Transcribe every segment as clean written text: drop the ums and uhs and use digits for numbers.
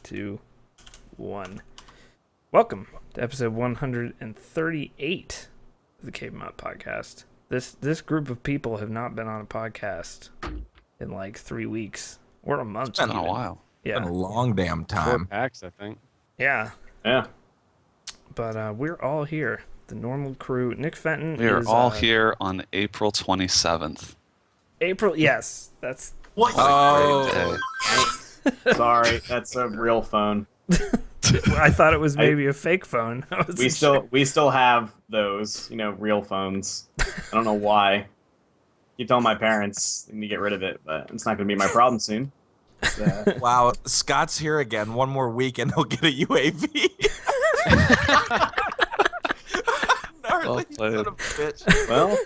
2, 1. Welcome to episode 138 of the KBMOD podcast. This group of people have not been on a podcast in like 3 weeks or a month. It's been a while. Yeah. It's been a long damn time. 4 packs, I think. Yeah. Yeah. But we're all here. The normal crew. Nick Fenton We are is, all here on April 27th. April, yes. That's What? Oh. Sorry, that's a real phone. I thought it was maybe a fake phone. We still have those, real phones. I don't know why. You tell my parents they need to get rid of it, but it's not going to be my problem soon. Wow, Scott's here again. One more week and he'll get a UAV. Gnarly son of a bitch. Well,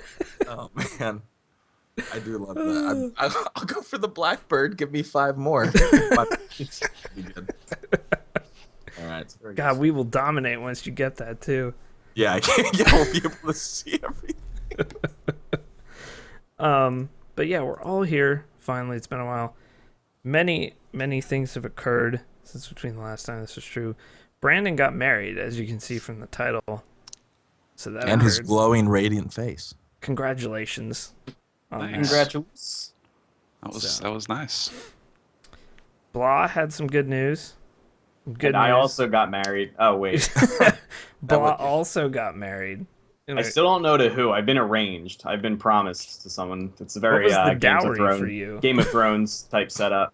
Oh man, I do love that. I'll go for the Blackbird. Give me 5 more. Be good. All right. So very God, good. we will dominate once you get that too. Yeah, we'll be able to see everything. But yeah, we're all here. Finally, it's been a while. Many things have occurred since between the last time this was true. Brandon got married, as you can see from the title. So that And his occurred. glowing, radiant face. Congratulations. on Nice. that. congratulations. That was nice. Blah had some good news. Good And I news. also got married. Oh, wait. Blah would- also got married. I still don't know to who. I've been arranged. I've been promised to someone. It's a very What was the Game of dowry Thrones, for you? Game of Thrones type setup.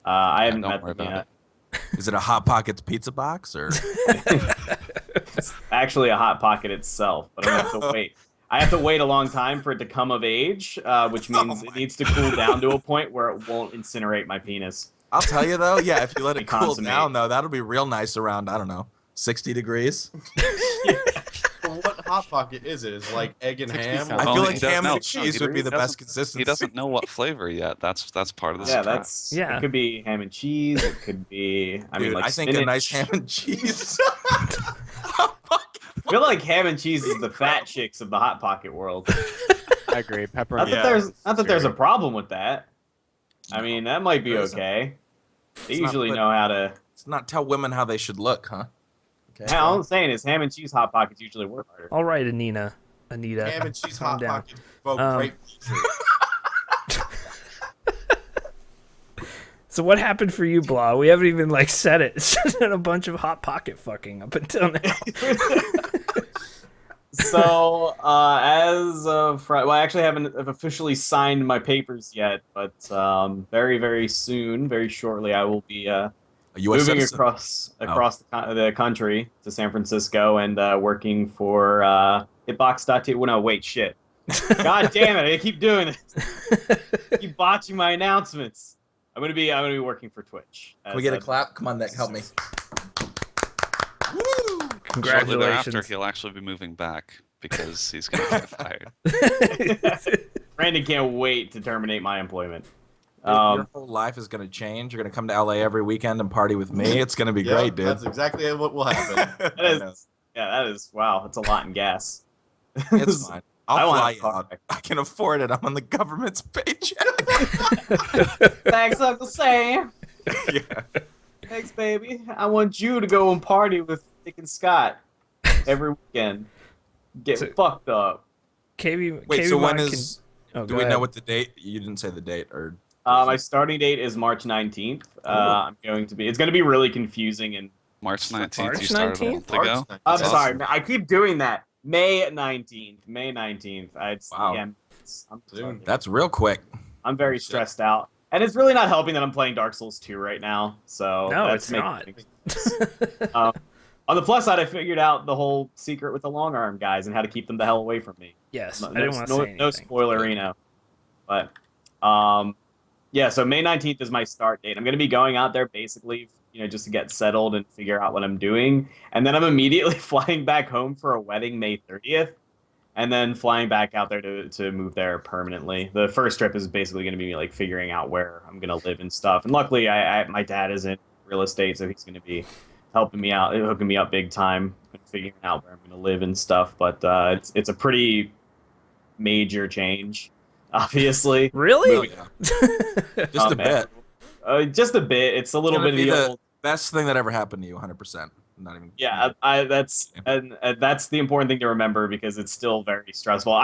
I haven't don't met worry them about yet. Is it a Hot Pockets pizza box or? It's actually a hot pocket itself, but I have to wait. I have to wait a long time for it to come of age, which means it needs to cool down to a point where it won't incinerate my penis. I'll tell you though, yeah, if you let it cool Consummate. down though, that'll be real nice around, I don't know, 60 degrees. Well, what hot pocket is it? Is it like egg and ham? sounds- I Oh, feel he like doesn't ham know. and cheese would be the best consistency. He doesn't know what flavor yet. That's part of the Yeah, surprise. that's Yeah. It could be ham and cheese. It could be. Dude, like I think a spinach. nice ham and cheese. I feel like ham and cheese is the fat chicks of the hot pocket world. I agree. Pepper. Not Yeah, that there's a problem with that. I mean, that might be There isn't. okay. They It's not, usually but- know how to. Let's not tell women how they should look, huh? Okay. All I'm saying is ham and cheese hot pockets usually work harder. All right, Anita. ham and cheese calm hot down. pocket. Vote grape pizza. So what happened for you, Blah? We haven't even said it. It's just been a bunch of hot pocket fucking up until now. So, as of Friday, well, I actually haven't officially signed my papers yet, but very, very soon, very shortly, I will be A U.S. moving citizen? across the country to San Francisco and working for Hitbox.t. Well, no, wait, shit. God damn it! I keep doing this. Keep botching my announcements. I'm gonna be working for Twitch. Can we get a clap? Come on, Nick, help me. Woo! Shortly Congratulations. thereafter, he'll actually be moving back because he's going to get fired. Brandon can't wait to terminate my employment. Your whole life is going to change. You're going to come to L.A. every weekend and party with me. It's going to be Yeah, great, dude. That's exactly what will happen. That is wow. That's a lot in gas. It's fine. I I'll want fly a you car. out. I can afford it. I'm on the government's paycheck. Thanks, Uncle Sam. Yeah. Thanks, baby. I want you to go and party with Nick and Scott every weekend. Get So- fucked up. KB, Wait, KB so when Mod is... can... Oh, Do go we ahead. know what the date? You didn't say the date, or... My starting date is March 19th. I'm going to be. It's going to be really confusing and. March 19th, March you started a 19th? month ago. I'm Awesome. sorry. I keep doing that. May 19th. May 19th. Wow. Yeah, I'm Soon. That's real quick. I'm very Shit. stressed out, and it's really not helping that I'm playing Dark Souls 2 right now. So No, that's it's not. making- On the plus side, I figured out the whole secret with the long arm guys and how to keep them the hell away from me. Yes, No, I didn't want to no, say anything. no spoilerino. But yeah, so May 19th is my start date. I'm going to be going out there basically, just to get settled and figure out what I'm doing. And then I'm immediately flying back home for a wedding May 30th. And then flying back out there to move there permanently. The first trip is basically going to be like figuring out where I'm going to live and stuff. And luckily, my dad is in real estate, so he's going to be helping me out, hooking me up big time, figuring out where I'm going to live and stuff. But it's a pretty major change, obviously. Really? Oh, yeah. Just a bit. Just a bit. It's a little Gonna bit of be the the- old. Best thing that ever happened to you, 100%. Not even. Yeah, that's the important thing to remember because it's still very stressful.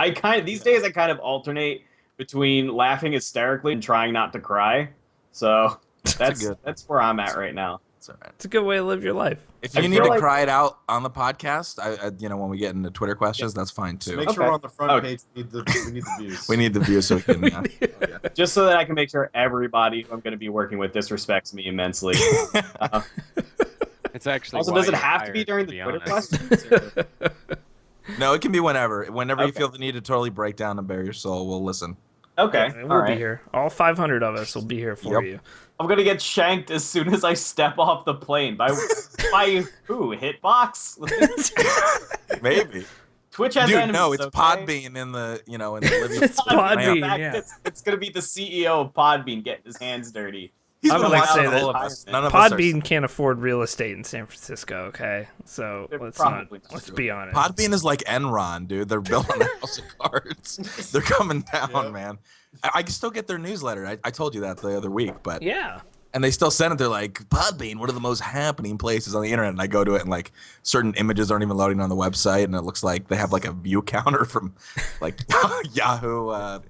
These days I kind of alternate between laughing hysterically and trying not to cry. So that's where I'm at right now. It's all right. It's a good way to live your life. If you need to cry it out on the podcast, when we get into Twitter questions, that's fine too. Just make sure we're on the front page. We need the views. We need the views so we can. Yeah. Just so that I can make sure everybody who I'm going to be working with disrespects me immensely. It's actually Also, why does it you're have to hired, be during the be Twitter honest. questions? Or- No, it can be whenever. Whenever you Okay. feel the need to totally break down and bare your soul, we'll listen. Okay, We'll all be right. here. All 500 of us will be here for Yep. you. I'm gonna get shanked as soon as I step off the plane by who? Hitbox? Maybe. Twitch has Dude, enemies, no, it's okay? Podbean in the in the living. It's Podbean, In fact, yeah. It's gonna be the CEO of Podbean getting his hands dirty. He's I'm been gonna loud say to that all of us. None of us are- Podbean can't afford real estate in San Francisco, okay? So They're let's probably not. let's be honest. Podbean is like Enron, dude. They're built on the house of cards. They're coming down, Yeah. man. I can still get their newsletter. I told you that the other week, but Yeah. and they still send it. They're like, Podbean, what are the most happening places on the internet? And I go to it, and like certain images aren't even loading on the website, and it looks like they have like a view counter from like Yahoo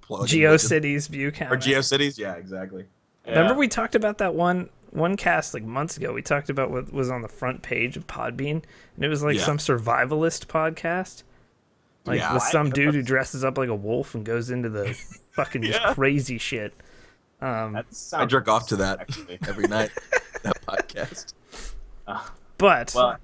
GeoCities view count. or GeoCities. Yeah, exactly. Remember we talked about that one cast like months ago. We talked about what was on the front page of Podbean, and it was like Yeah. some survivalist podcast. Like Yeah. with some dude who dresses up like a wolf and goes into the fucking just crazy shit. That I jerk off to that actually. every night. That podcast. But Well,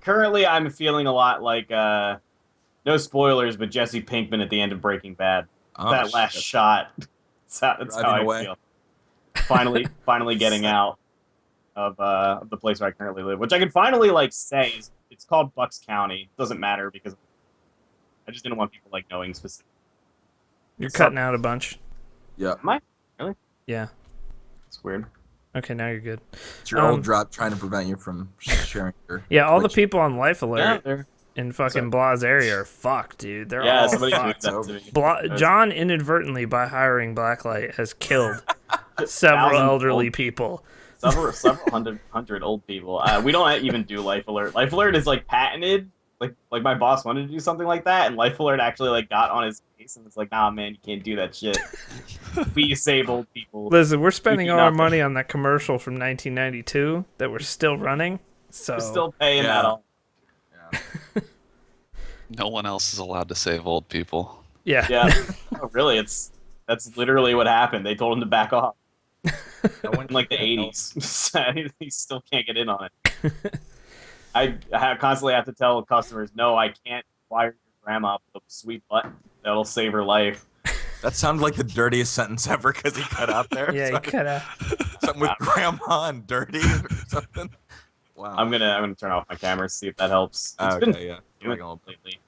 currently I'm feeling a lot like no spoilers, but Jesse Pinkman at the end of Breaking Bad. Oh, That last shit. shot. That's how Driving I away. feel. Finally getting out of the place where I currently live, which I can finally like say is it's called Bucks County. Doesn't matter because I just didn't want people like knowing specific. you're cutting out a bunch. Yeah, Am I? Really? Yeah. It's weird. Okay, now you're good. it's your old drop trying to prevent you from sharing your. Yeah, all the Twitch. people on Life Yeah, Alert they're, in fucking Blah's area are fucked, dude. They're yeah. all Somebody fucked. tweeted that to me. John inadvertently, by hiring Blacklight, has killed several 1,000 elderly old- people. Several hundred old people. We don't even do Life Alert. Life Alert is like patented. Like my boss wanted to do something like that, and Life Alert actually like got on his case and was like, "Nah, man, you can't do that shit. We disabled people." Listen, we're spending do all our nothing. money on that commercial from 1992 that we're still running. So We're still paying Yeah. that all. Yeah. No one else is allowed to save old people. yeah. Yeah. Oh, really? That's literally what happened. They told him to back off in like the 80s. He still can't get in on it. I constantly have to tell customers, no, I can't fire your grandma with a sweet button that'll save her life. That sounded like the dirtiest sentence ever because he cut out there. Yeah, you cut out. Something with grandma and dirty or something. Wow. I'm gonna turn off my camera, see if that helps. It's okay, been yeah. doing it lately.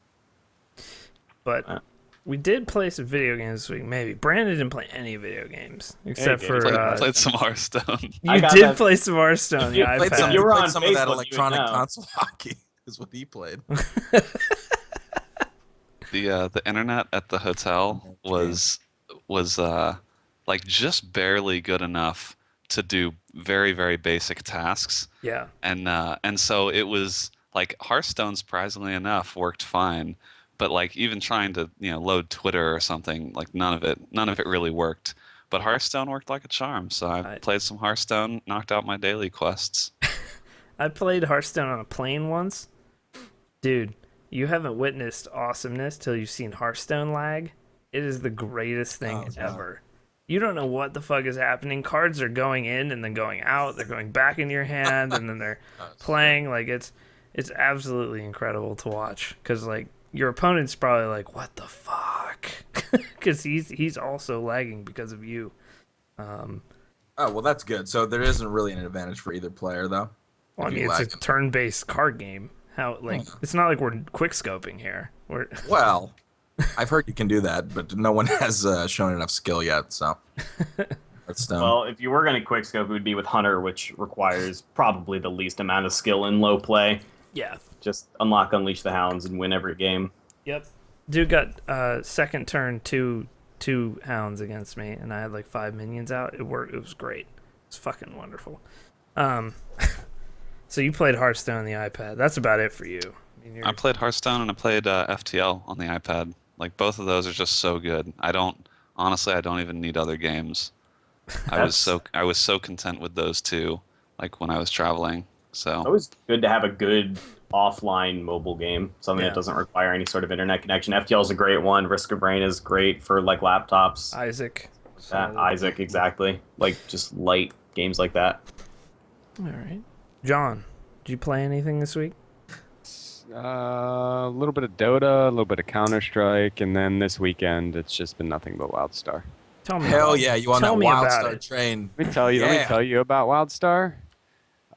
But we did play some video games this week. Maybe Brandon didn't play any video games except he for Played some Hearthstone. I you got did that- play some Hearthstone. You Yeah, Played iPad. some, You were played on some of that Facebook, you would electronic know. console hockey is what he played. The internet at the hotel was like just barely good enough to do very, very basic tasks. Yeah. And so it was like Hearthstone, surprisingly enough, worked fine, but like even trying to load Twitter or something, like none of it really worked. But Hearthstone worked like a charm, so I played some Hearthstone, knocked out my daily quests. I played Hearthstone on a plane once. Dude, you haven't witnessed awesomeness till you've seen Hearthstone lag. It is the greatest thing ever. You don't know what the fuck is happening. Cards are going in and then going out. They're going back in your hand and then they're playing. Like it's absolutely incredible to watch because like your opponent's probably like, what the fuck? Because he's also lagging because of you. Oh, well, that's good. So there isn't really an advantage for either player, though. Well, I If you mean, it's lag. a turn-based card game. How like it's not like we're quick scoping here. We're Well, I've heard you can do that, but no one has shown enough skill yet, so. Hearthstone. Well, if you were going to quickscope, it would be with Hunter, which requires probably the least amount of skill in low play. yeah. Just unlock Unleash the Hounds and win every game. Yep. Dude got second turn two hounds against me, and I had like 5 minions out. It worked. It was great. It's fucking wonderful. So you played Hearthstone on the iPad. That's about it for you. I played Hearthstone and I played FTL on the iPad. Like both of those are just so good. I don't even need other games. I was so content with those two. Like when I was traveling. So It's always good to have a good offline mobile game, something that doesn't require any sort of internet connection. FTL is a great one. Risk of Rain is great for like laptops. Isaac. Isaac, exactly. Like just light games like that. All right. John, did you play anything this week? A little bit of Dota, a little bit of Counter-Strike, and then this weekend it's just been nothing but Wildstar. Tell me. Hell about yeah, you on that Wildstar train? Let me tell you about Wildstar.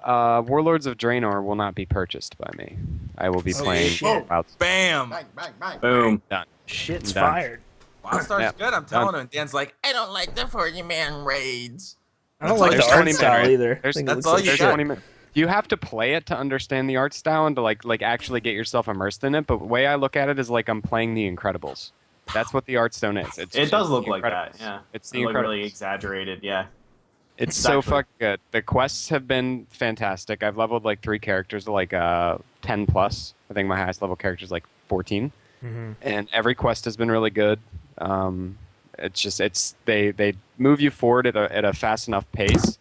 Warlords of Draenor will not be purchased by me. I will be playing Wildstar. Bam! Bang, bang, bang. Boom. Done. Shit's Done. fired. Wildstar's Yeah. good, I'm telling him. Dan's like, I don't like the 40-man raids. I don't That's like all the there's art 20 style minutes. either. There's- I think it that's looks all like you There's shit. got. 20 minutes. You have to play it to understand the art style and to like actually get yourself immersed in it. But the way I look at it is like I'm playing The Incredibles. That's what the art stone is. It does look like that, yeah. It's The Like Incredibles. really exaggerated, yeah. It's so Exactly. fucking good. The quests have been fantastic. I've leveled like 3 characters to like 10 plus. I think my highest level character is like 14. Mhm. And every quest has been really good. They move you forward at a fast enough pace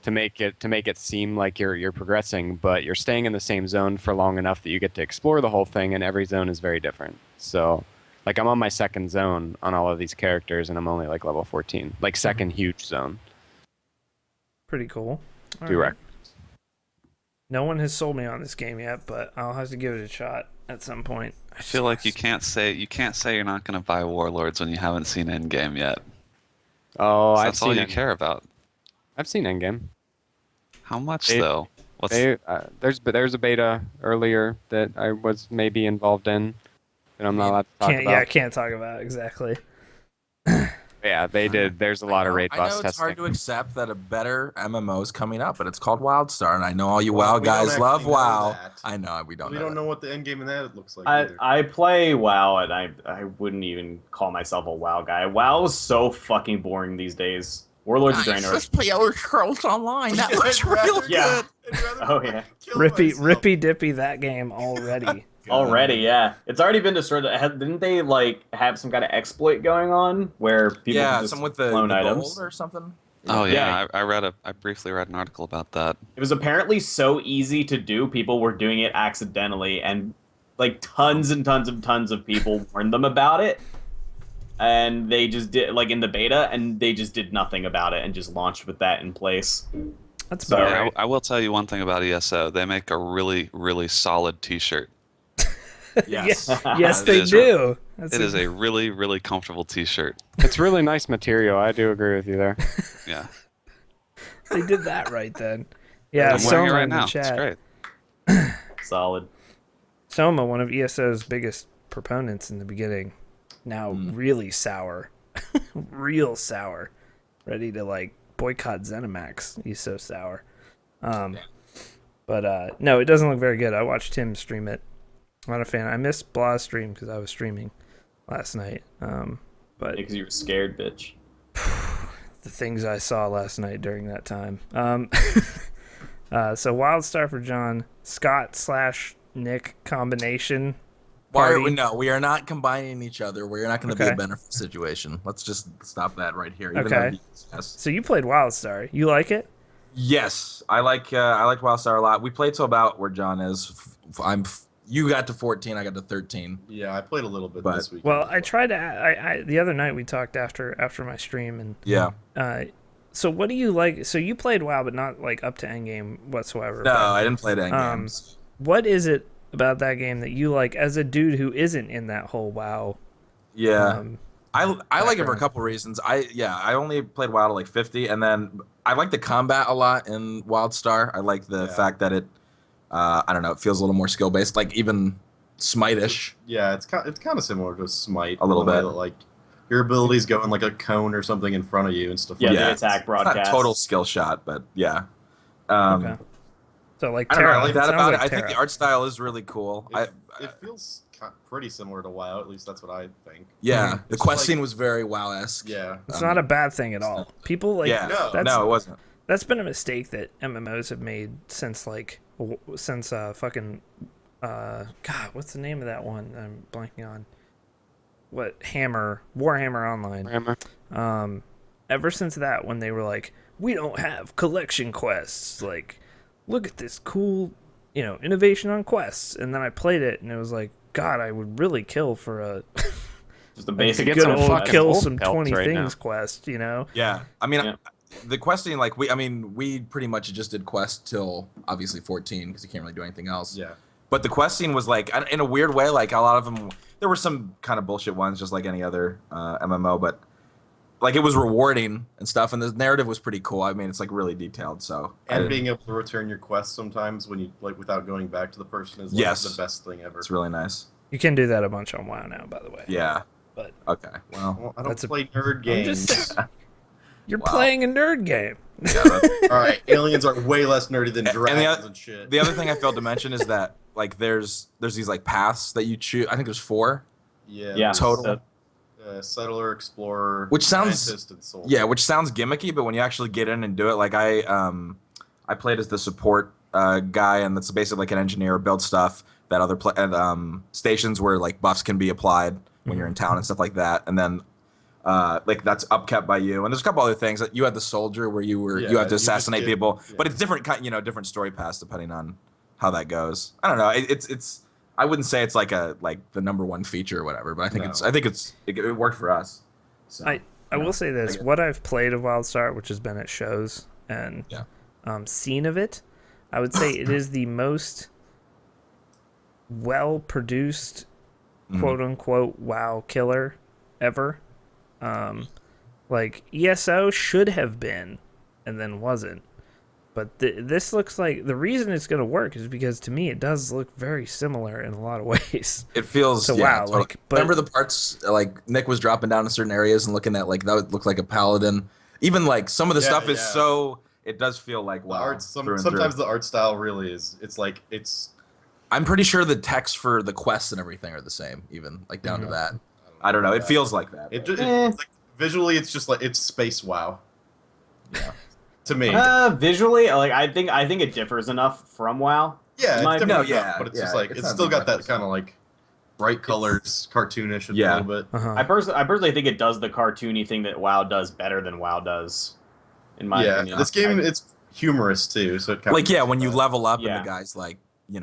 to make it seem like you're progressing, but you're staying in the same zone for long enough that you get to explore the whole thing, and every zone is very different. So, like I'm on my second zone on all of these characters, and I'm only like level 14, like second huge zone. Pretty cool. All Do right. rec- No one has sold me on this game yet, but I'll have to give it a shot at some point. I feel like you can't say you're not going to buy Warlords when you haven't seen Endgame yet. Oh, I've That's all seen you it. care about. I've seen Endgame. How much They- though? What's There's a beta earlier that I was maybe involved in, that I'm not allowed to talk Can't, about. yeah, I can't talk about it exactly. Yeah, they did. There's a lot of raid I know boss it's testing. hard to accept that a better MMO is coming up, but it's called Wildstar, and I know all you Well, WoW we don't guys love actually know WoW. that. I know we don't. We know don't that. know what the end game in that looks like either. I play WoW, and I wouldn't even call myself a WoW guy. WoW is so fucking boring these days. Warlords of Draenor. Let's play Elder Scrolls Online. That looks I'd rather- real Yeah. good. I'd rather Oh, yeah. kill Rippy myself. dippy that game already. Already, yeah. It's already been destroyed. Didn't they like have some kind of exploit going on where people Yeah, could just some with the clone gold items? or something. Oh Yeah. yeah, I briefly read an article about that. It was apparently so easy to do. People were doing it accidentally, and like tons and tons of people warned them about it. And they just did, like in the beta, and they just did nothing about it and just launched with that in place. That's So- about Yeah, right. I will tell you one thing about ESO. They make a really, really solid T-shirt. Yes. Yes, It they is do. That's It is a really, really comfortable T-shirt. It's really nice material. I do agree with you there. Yeah, They did that right then. Yeah, I'm wearing it Soma right in the now. It's chat. great. Solid. Soma, one of ESO's biggest proponents in the beginning, now really sour. Real sour. Ready to like boycott ZeniMax. He's so sour. But no, it doesn't look very good. I watched him stream it. I'm not a fan. I missed Blah's stream because I was streaming last night. But Because you were scared, bitch. the things I saw last night during that time. So Wildstar for John, Scott/Nick combination. Why are Party. we, no, we are not combining each other. We're not going to be Okay. a benefit situation. Let's just stop that right here. Even Okay. though yes. So you played Wildstar. You like it? Yes, I liked Wildstar a lot. We played to about where John is. You got to 14, I got to 13. Yeah, I played a little bit But- this week. Well, I tried to. I the other night we talked after my stream, and Yeah. so what do you like? So you played WoW, but not like up to endgame whatsoever. No, but I didn't play the end Um, games. what is it about that game that you like as a dude who isn't in that whole WoW? Yeah. I like it for a background. couple reasons. I only played WoW to like 50, and then I like the combat a lot in Wildstar. I like the fact that it, I don't know, it feels a little more skill based, like even Smite-ish. Yeah, it's kind of similar to Smite. A little in the way bit. that, like, your abilities go in like a cone or something in front of you and stuff Yeah, like the that. attack It's not broadcast. a total skill shot, but yeah. Okay. So like I don't know. Terra. I like It that sounds about like it. I think Terra. the art style is really cool. It feels pretty similar to WoW, at least that's what I think. Yeah, the It's quest like- scene was very WoW-esque. Yeah. It's not a bad thing at all. People like yeah, No. that's, no, it wasn't. That's been a mistake that MMOs have made since fucking God, what's the name of that one? I'm blanking on. What Warhammer Online. Warhammer. Ever since that, when they were like, we don't have collection quests, like, look at this cool, innovation on quests, and then I played it and it was like, God, I would really kill for a Just a basic good old fucking kill wolf some pelts 20 right things now. quest, Yeah, I mean, Yeah. the questing, like we pretty much just did quest till obviously 14 because you can't really do anything else. Yeah. But the questing was like, in a weird way, like a lot of them, there were some kind of bullshit ones, just like any other MMO, but like it was rewarding and stuff, and the narrative was pretty cool. I mean, it's like really detailed, so. And being able to return your quest sometimes when you like without going back to the person is like Yes. the best thing ever. It's really nice. you can do that a bunch on WoW now, by the way. Yeah. But Okay. Well. Well, I don't That's a- play nerd I'm games. just- You're Wow. playing a nerd game. Yeah, that's, All right, aliens are way less nerdy than And the dragons oth- and shit. the other thing I failed to mention is that like there's these like paths that you choose. I think there's 4. Yeah. Total. Settler, explorer, Which sounds- scientist, and soldier. Yeah, which sounds gimmicky, but when you actually get in and do it, like I played as the support guy, and that's basically like an engineer, build stuff that other stations where like buffs can be applied when you're in town and stuff like that, and then like that's upkept by you. And there's a couple other things. You had the soldier where you Yeah, had to you just assassinate get- people, yeah. but it's different, different story paths depending on how that goes. I don't know. It's I wouldn't say it's like the number one feature or whatever, but I think No. it worked for us. So, I will say this: what I've played of Wildstar, which has been at shows and Yeah. seen of it, I would say it is the most well-produced, quote unquote, WoW killer ever. Like ESO should have been, and then wasn't. But this looks like the reason it's going to work is because to me it does look very similar in a lot of ways. It feels So, yeah, wow, totally. like, but- remember the parts like Nick was dropping down in certain areas and looking at like that would look like a paladin. Even like some of the Yeah, stuff is yeah. so it does feel like The wow. art, through and sometimes through. the art style really is. It's like it's. I'm pretty sure the text for the quests and everything are the same, even like down to that. I don't know. It that. feels like that. It just Eh. it's like, visually, it's just like it's space WoW. Yeah. To me, Visually, like I think it differs enough from WoW. yeah, it's my- different No, enough, yeah, but it's yeah, just like it's it's not still got that different. kind of like bright colors, cartoonish a Yeah. little bit. Uh-huh. I personally think it does the cartoony thing that WoW does better than WoW does. In my Yeah, opinion, this game it's humorous too, so it kind Like when you level up Yeah. and the guy's like, he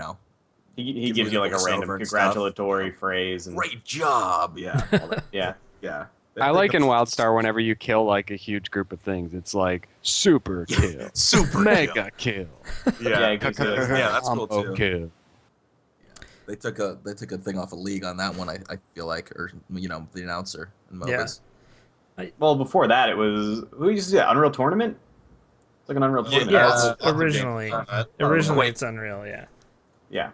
give gives you you like a voiceover random and stuff. congratulatory phrase, and great job. Yeah. all that. yeah, Yeah. I like in Wildstar whenever you kill like a huge group of things, it's like super kill, super mega kill, yeah, it gives you those- Yeah, that's cool, combo too. kill. They took a thing off a league on that one. I feel like, or the announcer in MOBAs. Well, before that, it was who used to do that? Unreal Tournament. It's like an Unreal Yeah, Tournament. Yeah, lots of games originally. on that. Originally, Wait. it's Unreal. Yeah, Yeah.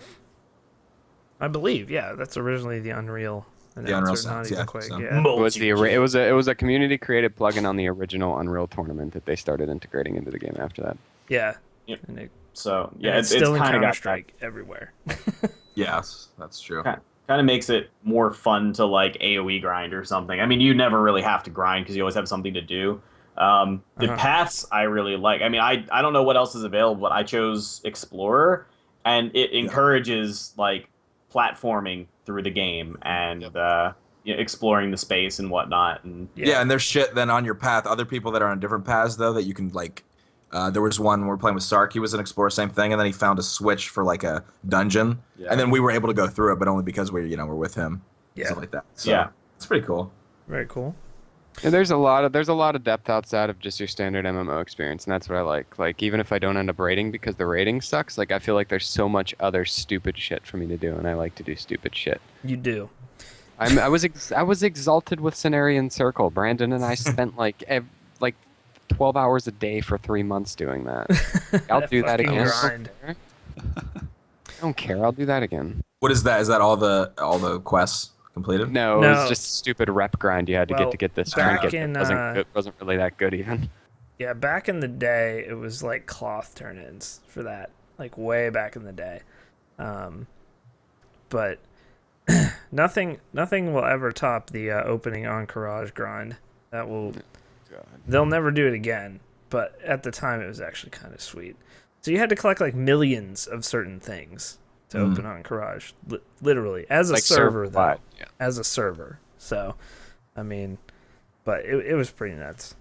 I believe. Yeah, that's originally the Unreal. Unreal announcer, not sounds, even yeah, Quake. so. Yeah. It was a community created plugin on the original Unreal tournament that they started integrating into the game after that. Yeah. Yep. And it, So and yeah, it's it's still in kind of got Counter-Strike everywhere. Yes, that's true. kind of makes it more fun to like AOE grind or something. I mean, you never really have to grind because you always have something to do. The Uh-huh. paths I really like. I mean, I don't know what else is available, but I chose Explorer, and it encourages like platforming through the game and exploring the space and whatnot. And Yeah, and there's shit then on your path. Other people that are on different paths though that you can like. There was one we were playing with Sark. He was an explorer, same thing, and then he found a switch for like a dungeon, Yeah. and then we were able to go through it, but only because we're with him. Yeah. Stuff like that. So, Yeah. it's pretty cool. Very cool. And there's a lot of depth outside of just your standard MMO experience, and that's what I like. Like even if I don't end up raiding because the raiding sucks, like I feel like there's so much other stupid shit for me to do, and I like to do stupid shit. You do. I was exalted with Cenarian Circle. Brandon and I spent like 12 hours a day for 3 months doing that. I'll do that fucking again. grind. I don't care. I'll do that again. What is that? Is that all the quests completed? No, it No. was just a stupid rep grind you had to Well, get this back trinket. in, It wasn't really that good even. Yeah, back in the day, it was like cloth turn-ins for that. Like way back in the day. But nothing will ever top the opening Encourage grind. They'll never do it again. but at the time it was actually kind of sweet. So you had to collect like millions of certain things to open on Garage, literally as a Like server, though. Yeah. As a server. So, I mean, but it was pretty nuts.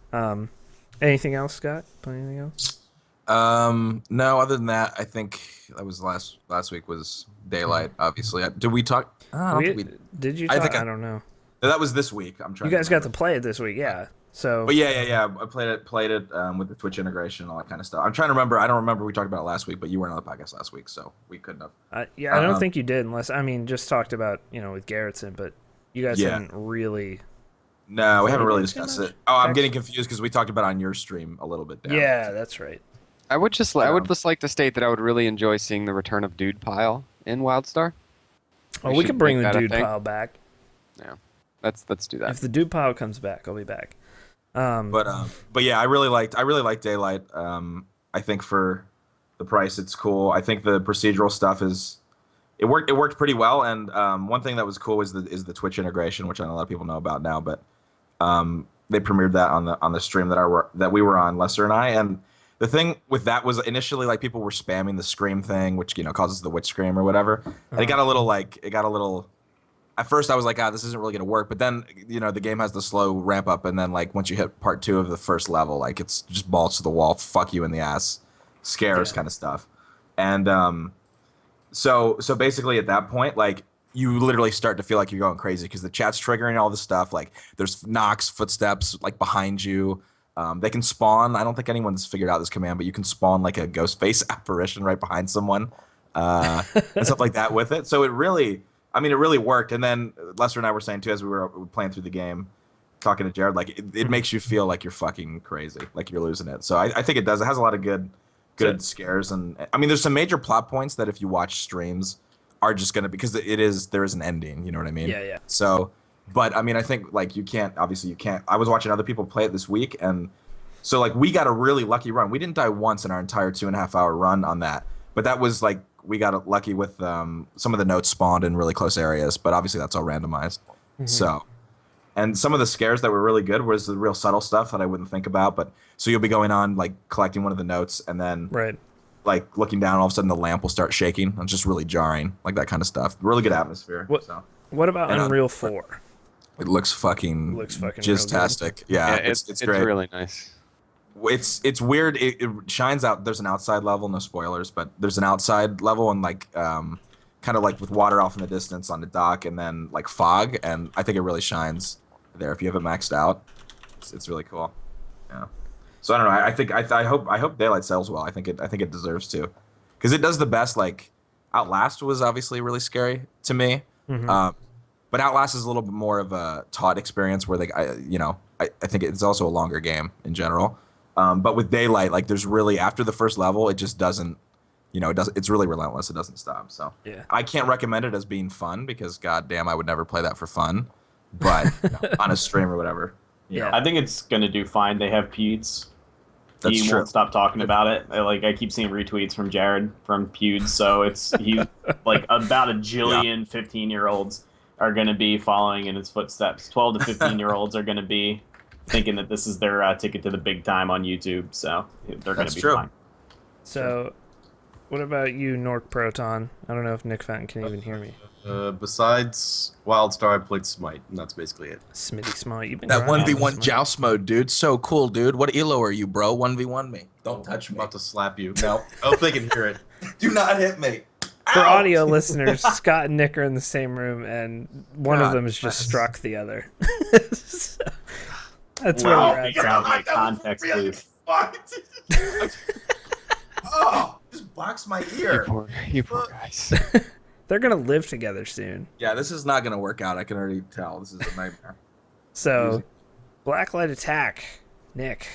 Anything else, Scott? Play anything else? No, other than that, I think that was last week was Daylight, obviously. Did we talk? I don't think we Did you I talk? think I don't know. that was this week. I'm trying You guys to got to remember. play it this week, yeah. So, But yeah. I played it with the Twitch integration and all that kind of stuff. I'm trying to remember. I don't remember we talked about it last week, but you weren't on the podcast last week, so we couldn't have. I don't think you did, unless, I mean, just talked about, with Garrettson, but you guys haven't really. No, we haven't really Too discussed much? it. Oh, I'm getting confused because we talked about it on your stream a little bit. Down. Yeah, that's right. I would just like to state that I would really enjoy seeing the return of Dude Pile in Wildstar. Oh, we should could bring make the that a dude thing. pile back. Let's do that. If the dude pile comes back, I'll be back. But yeah, I really liked Daylight. I think for the price, it's cool. I think the procedural stuff it worked pretty well. And one thing that was cool is the Twitch integration, which I know a lot of people know about now. But they premiered that on the stream that we were on, Lester and I. And the thing with that was initially like people were spamming the scream thing, which causes the witch scream or whatever. And it got a little. At first, I was like, this isn't really gonna work. But then, the game has the slow ramp up, and then like once you hit part 2 of the first level, like it's just balls to the wall, fuck you in the ass, scares kind of stuff. And so basically at that point, like you literally start to feel like you're going crazy because the chat's triggering all this stuff. Like there's knocks, footsteps like behind you. They can spawn. I don't think anyone's figured out this command, but you can spawn like a ghost face apparition right behind someone and stuff like that with it. So it really worked. And then Lester and I were saying too, as we were playing through the game, talking to Jared, like it makes you feel like you're fucking crazy, like you're losing it. So I think it does. It has a lot of good scares, and I mean, there's some major plot points that if you watch streams are just gonna, because there is an ending. You know what I mean? Yeah. So, but I mean, I think like you can't. I was watching other people play it this week, and so like we got a really lucky run. We didn't die once in our entire 2.5 hour run on that, but that was like. We got lucky with some of the notes spawned in really close areas, but obviously that's all randomized. Mm-hmm. So, and some of the scares that were really good was the real subtle stuff that I wouldn't think about. But so you'll be going on like collecting one of the notes, and then like looking down, all of a sudden the lamp will start shaking. It's just really jarring, like that kind of stuff. Really good atmosphere. What about Unreal 4? It looks fucking jizztastic. Yeah, it's great. It's really nice. It's weird. It shines out. There's an outside level, no spoilers, but there's an outside level and like kind of like with water off in the distance on the dock, and then like fog. And I think it really shines there if you have it maxed out. It's really cool. Yeah. So I don't know. I hope Daylight sells well. I think it deserves to, because it does the best. Like Outlast was obviously really scary to me, but Outlast is a little bit more of a taught experience where I think it's also a longer game in general. But with Daylight, like there's really, after the first level, it just doesn't, it's really relentless. It doesn't stop. So I can't recommend it as being fun because goddamn, I would never play that for fun, but on a stream or whatever. I think it's going to do fine. They have Pewds. That's he true. Won't stop talking about it. Like I keep seeing retweets from Jared from Pewds. So he's like about a jillion 15-year-olds are going to be following in his footsteps. 12 to 15-year-olds are going to be thinking that this is their ticket to the big time on YouTube, so they're going to be fine. So, what about you, Nork Proton? I don't know if Nick Fenton can even hear me. Besides Wildstar, I played Smite, and that's basically it. Smitty Smite, you've been That grinding 1v1 Smite. joust mode, dude, so cool, dude. What elo are you, bro? 1v1 me. Don't touch I'm me. about to slap you. No, I hope they can hear it. Do not hit me. For Ow! audio listeners, Scott and Nick are in the same room, and one of them has just struck the other. So, that's where we're at. Sounds like context clues. Oh, just box my ear. You poor guys. They're gonna live together soon. Yeah, this is not gonna work out. I can already tell. This is a nightmare. So, Blackliteattack, Nick.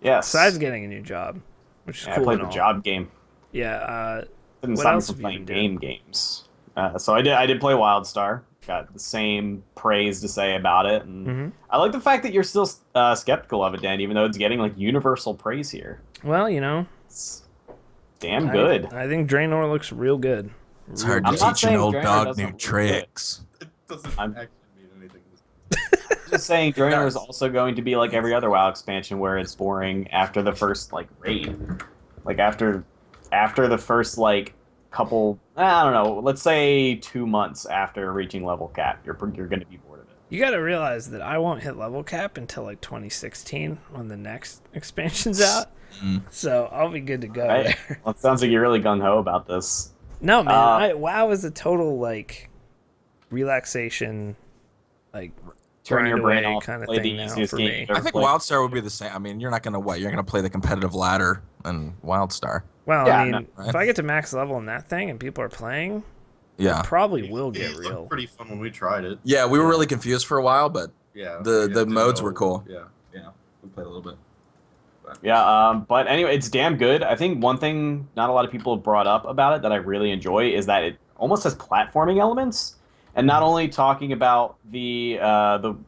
Yes. Besides getting a new job, which is cool. I played and the all. job game. Yeah. Didn't What stop me else from have you playing been doing? games. So I did play Wildstar. Got the same praise to say about it, and I like the fact that you're still skeptical of it, Dan, even though it's getting like universal praise here. Well, It's damn good. I think Draenor looks real good. It's hard I'm to not teach an saying old Draenor dog doesn't new look tricks. It doesn't I'm- actually mean anything. was saying, Joiner is also going to be like every other WoW expansion, where it's boring after the first like raid, like after the first like couple, I don't know, let's say 2 months after reaching level cap, you're going to be bored of it. You got to realize that I won't hit level cap until like 2016 when the next expansion's out. So I'll be good to go Right? there. Well, it sounds like you're really gung ho about this. No, man. WoW is a total like relaxation, like Turn your brain away off, kind of play thing the now easiest for game me. you've I ever think played. Wildstar would be the same. I mean, you're not gonna You're gonna play the competitive ladder in Wildstar. Well, Yeah, I mean, no. if I get to max level in that thing and people are playing, Yeah. it probably will It get looked real. pretty fun when we tried it. Yeah, we were really confused for a while, but Yeah. The we had to modes were know- cool. Yeah. we played a little bit. Yeah, but anyway, it's damn good. I think one thing not a lot of people have brought up about it that I really enjoy is that it almost has platforming elements, and not only talking about the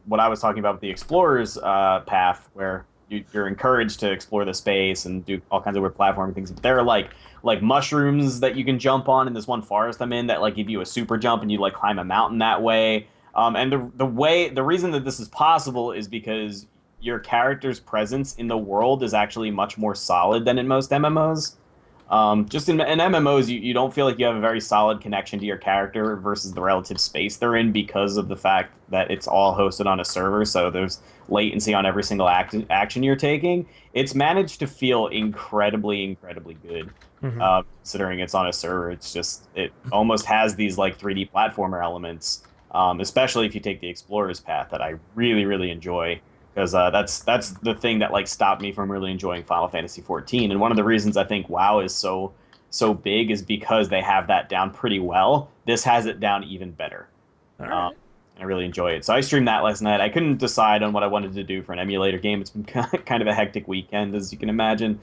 what I was talking about with the explorer's path, where you're encouraged to explore the space and do all kinds of weird platforming things. But there are like mushrooms that you can jump on in this one forest I'm in that like give you a super jump and you like climb a mountain that way. And the reason that this is possible is because your character's presence in the world is actually much more solid than in most MMOs. Just in MMOs, you don't feel like you have a very solid connection to your character versus the relative space they're in because of the fact that it's all hosted on a server, so there's latency on every single action you're taking. It's managed to feel incredibly good, considering it's on a server. It almost has these like 3D platformer elements, especially if you take the Explorer's path that I really enjoy. Because that's the thing that like stopped me from really enjoying Final Fantasy XIV, and one of the reasons I think WoW is so big is because they have that down pretty well. This has it down even better. All right. I really enjoy it. So I streamed that last night. I couldn't decide on what I wanted to do for an emulator game. It's been kind of a hectic weekend, as you can imagine.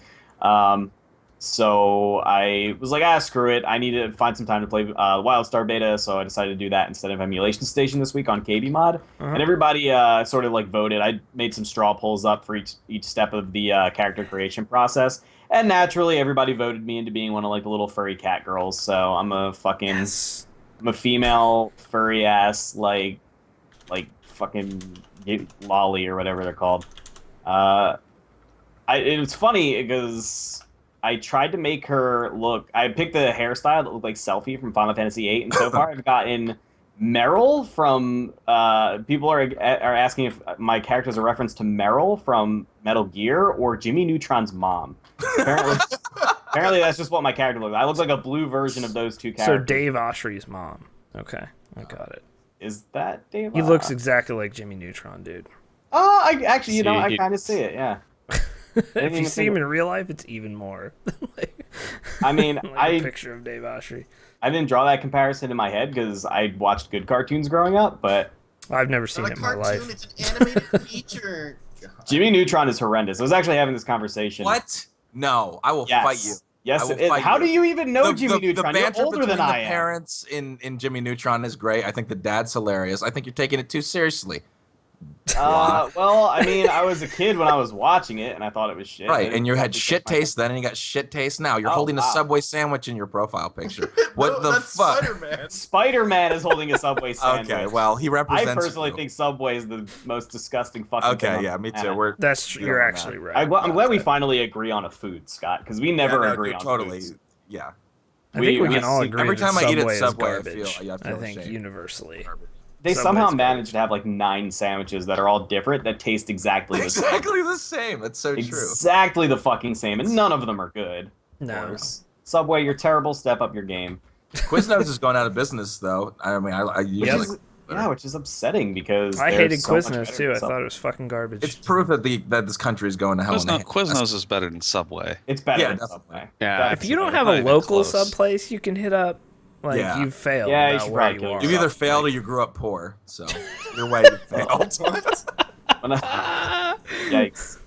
So I was like, screw it. I need to find some time to play Wildstar beta, so I decided to do that instead of Emulation Station this week on KBMOD. And everybody sort of like voted. I made some straw polls up for each step of the character creation process. And naturally, everybody voted me into being one of like the little furry cat girls. So I'm a fucking... Yes. I'm a female furry ass like fucking lolly or whatever they're called. It was funny because I tried to make her look. I picked a hairstyle that looked like Selfie from Final Fantasy VIII, and so far I've gotten Meryl from. People are asking if my character is a reference to Meryl from Metal Gear or Jimmy Neutron's mom. Apparently, that's just what my character looks like. I look like a blue version of those two So characters. Dave Oshry's mom. Okay, I got it. Is that Dave? He looks exactly like Jimmy Neutron, dude. Oh, I actually, See, I he- kind of see it. Yeah. If you even see him in real life, it's even more. I mean, a picture of Dave Oshry. I didn't draw that comparison in my head because I watched good cartoons growing up, but I've never seen Not it a in my cartoon, life. it's an animated feature. God. Jimmy Neutron is horrendous. I was actually having this conversation. What? No, I will Yes. fight you. Yes, I will it is. fight How you. do you even know Jimmy The Neutron? You're banter older between than the I am. parents in Jimmy Neutron is great. I think the dad's hilarious. I think you're taking it too seriously. Well, I mean, I was a kid when I was watching it, and I thought it was shit. I Right, didn't and you had exactly shit take my- taste then, and you got shit taste now. You're Oh, holding a wow. Subway sandwich in your profile picture. What No, the that's fuck? Spider-Man. Spider-Man is holding a Subway sandwich. Okay, well, he I represents. personally you. think Subway is the most disgusting fucking thing. Okay, on yeah, the me too. planet. We're That's true. Yeah, You're on actually that. right. I'm glad we Okay. finally agree on a food, Scott, because we never Yeah, no, agree dude, on totally. foods. Yeah. I think we we can all see- agree every that time I eat Subway at is Subway, I garbage. feel I think ashamed. universally. They Subway's somehow garbage. managed to have like 9 sandwiches that are all different that taste exactly the same. Exactly the same. That's so true. Exactly the fucking same, and none of them are good. Of No. course. Subway, you're terrible. Step up your game. Quiznos is going out of business, though. I mean, I usually. Yep. Yeah, which is upsetting because I they're hated so much Quiznos better too. than I Subway. thought it was fucking garbage. It's proof that that this country is going to hell in a Quiznos is better than Subway. It's better Yeah, than definitely. Subway. Yeah, That's if you don't better. have Not a even local close. sub place you can hit up, like Yeah. you've failed. Yeah, you about should where probably you kill are. You yourself. either failed or you grew up poor. So either way, you failed. When I, yikes.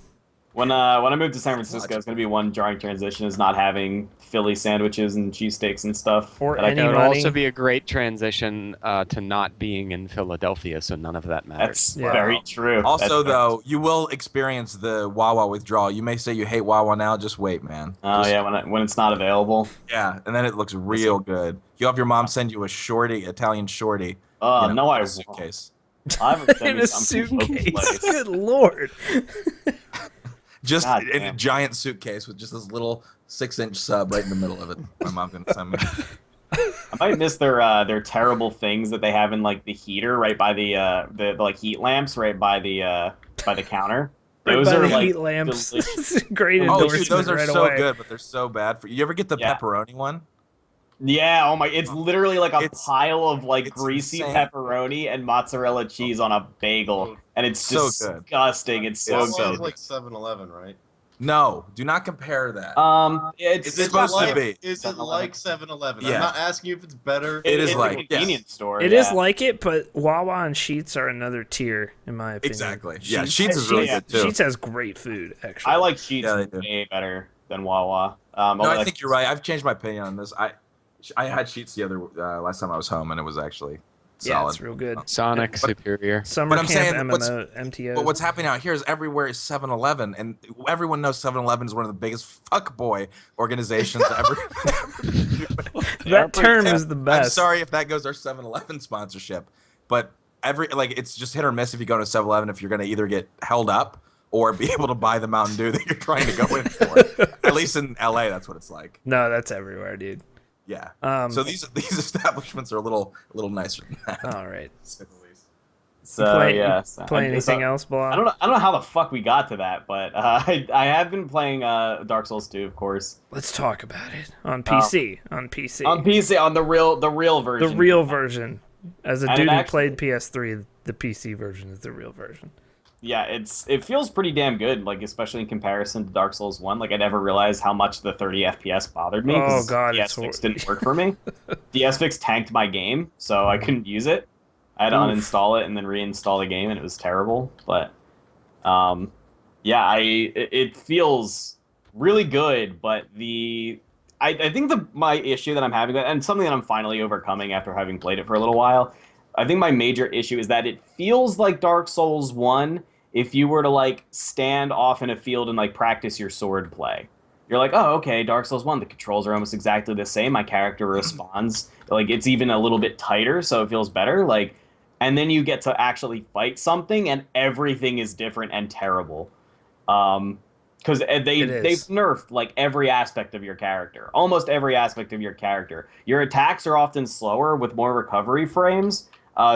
When I moved to San Francisco, it's gonna be one jarring transition is not having Philly sandwiches and cheesesteaks and stuff. Or that I any It would money. also be a great transition to not being in Philadelphia, so none of that matters. That's Yeah. very true. Also, That's though, you will experience the Wawa withdrawal. You may say you hate Wawa now. Just wait, man. Oh Just- yeah, when it's not available. Yeah, and then it looks real good. You have your mom send you a shorty, Italian shorty. Oh you know, no, I in a won't. suitcase. I'm In a suitcase. Good lord. Just God in a damn. giant suitcase with just this little 6-inch sub right in the middle of it. My mom's gonna send me. I might miss their terrible things that they have in like the heater right by the like heat lamps right by the counter. Right Those by are the like heat lamps. delicious. Great Oh, endorsement dude, those are right so away. good, but they're so bad for you. You ever get the Yeah. pepperoni one? Yeah, oh my, it's literally like a It's- pile of like it's greasy insane. pepperoni and mozzarella cheese on a bagel, and it's So good. disgusting. It's so It's so good. It's like 7-Eleven, right? No, do not compare that. It's It's supposed to be. Is it like 7-Eleven? Yeah. I'm not asking you if it's better. It is it's like- a convenience store. It yeah. is like it, but Wawa and Sheets are another tier, in my opinion. Exactly. Yeah, Sheets is really Yeah. good too. Sheets has great food, actually. I like Sheets Yeah, they do. way better than Wawa. No, although I think you're right. I've changed my opinion on this. I had Sheets the other last time I was home, and it was actually Yeah, solid. it's real good. Sonic But- superior. Summer But I'm camp saying, MMO, MTO. But what's happening out here is everywhere is 7-Eleven, and everyone knows 7-Eleven is one of the biggest fuckboy organizations ever. that term is the I'm best. sorry if that goes our 7-Eleven sponsorship, but it's just hit or miss if you go to 7-Eleven if you're going to either get held up or be able to buy the Mountain Dew that you're trying to go in for. At least in LA, that's what it's like. No, that's everywhere, dude. Yeah. So So these establishments are a little nicer than that. all right. to say the least. So play, yeah. Play anything else, Blah? I don't know how the fuck we got to that, but I have been playing Dark Souls 2, of course. Let's talk about it on PC. On PC. On PC, on the real version. the real version. As a And dude it who actually- played PS3, the PC version is the real version. Yeah, it feels pretty damn good, like especially in comparison to Dark Souls 1. Like I never realized how much the 30 FPS bothered me. 'cause Oh, God, it's DS Fix didn't work for me. DS Fix tanked my game, so I couldn't use it. I had to Oof. uninstall it and then reinstall the game, and it was terrible. But yeah, it feels really good, but I think my issue that I'm having, and something that I'm finally overcoming after having played it for a little while, I think my major issue is that it feels like Dark Souls 1 if you were to like stand off in a field and like practice your sword play. You're like, oh, okay, Dark Souls 1, the controls are almost exactly the same. My character responds. Like, it's even a little bit tighter, so it feels better. Like, and then you get to actually fight something, and everything is different and terrible. Because they've nerfed like every aspect of your character, almost every aspect of your character. Your attacks are often slower with more recovery frames,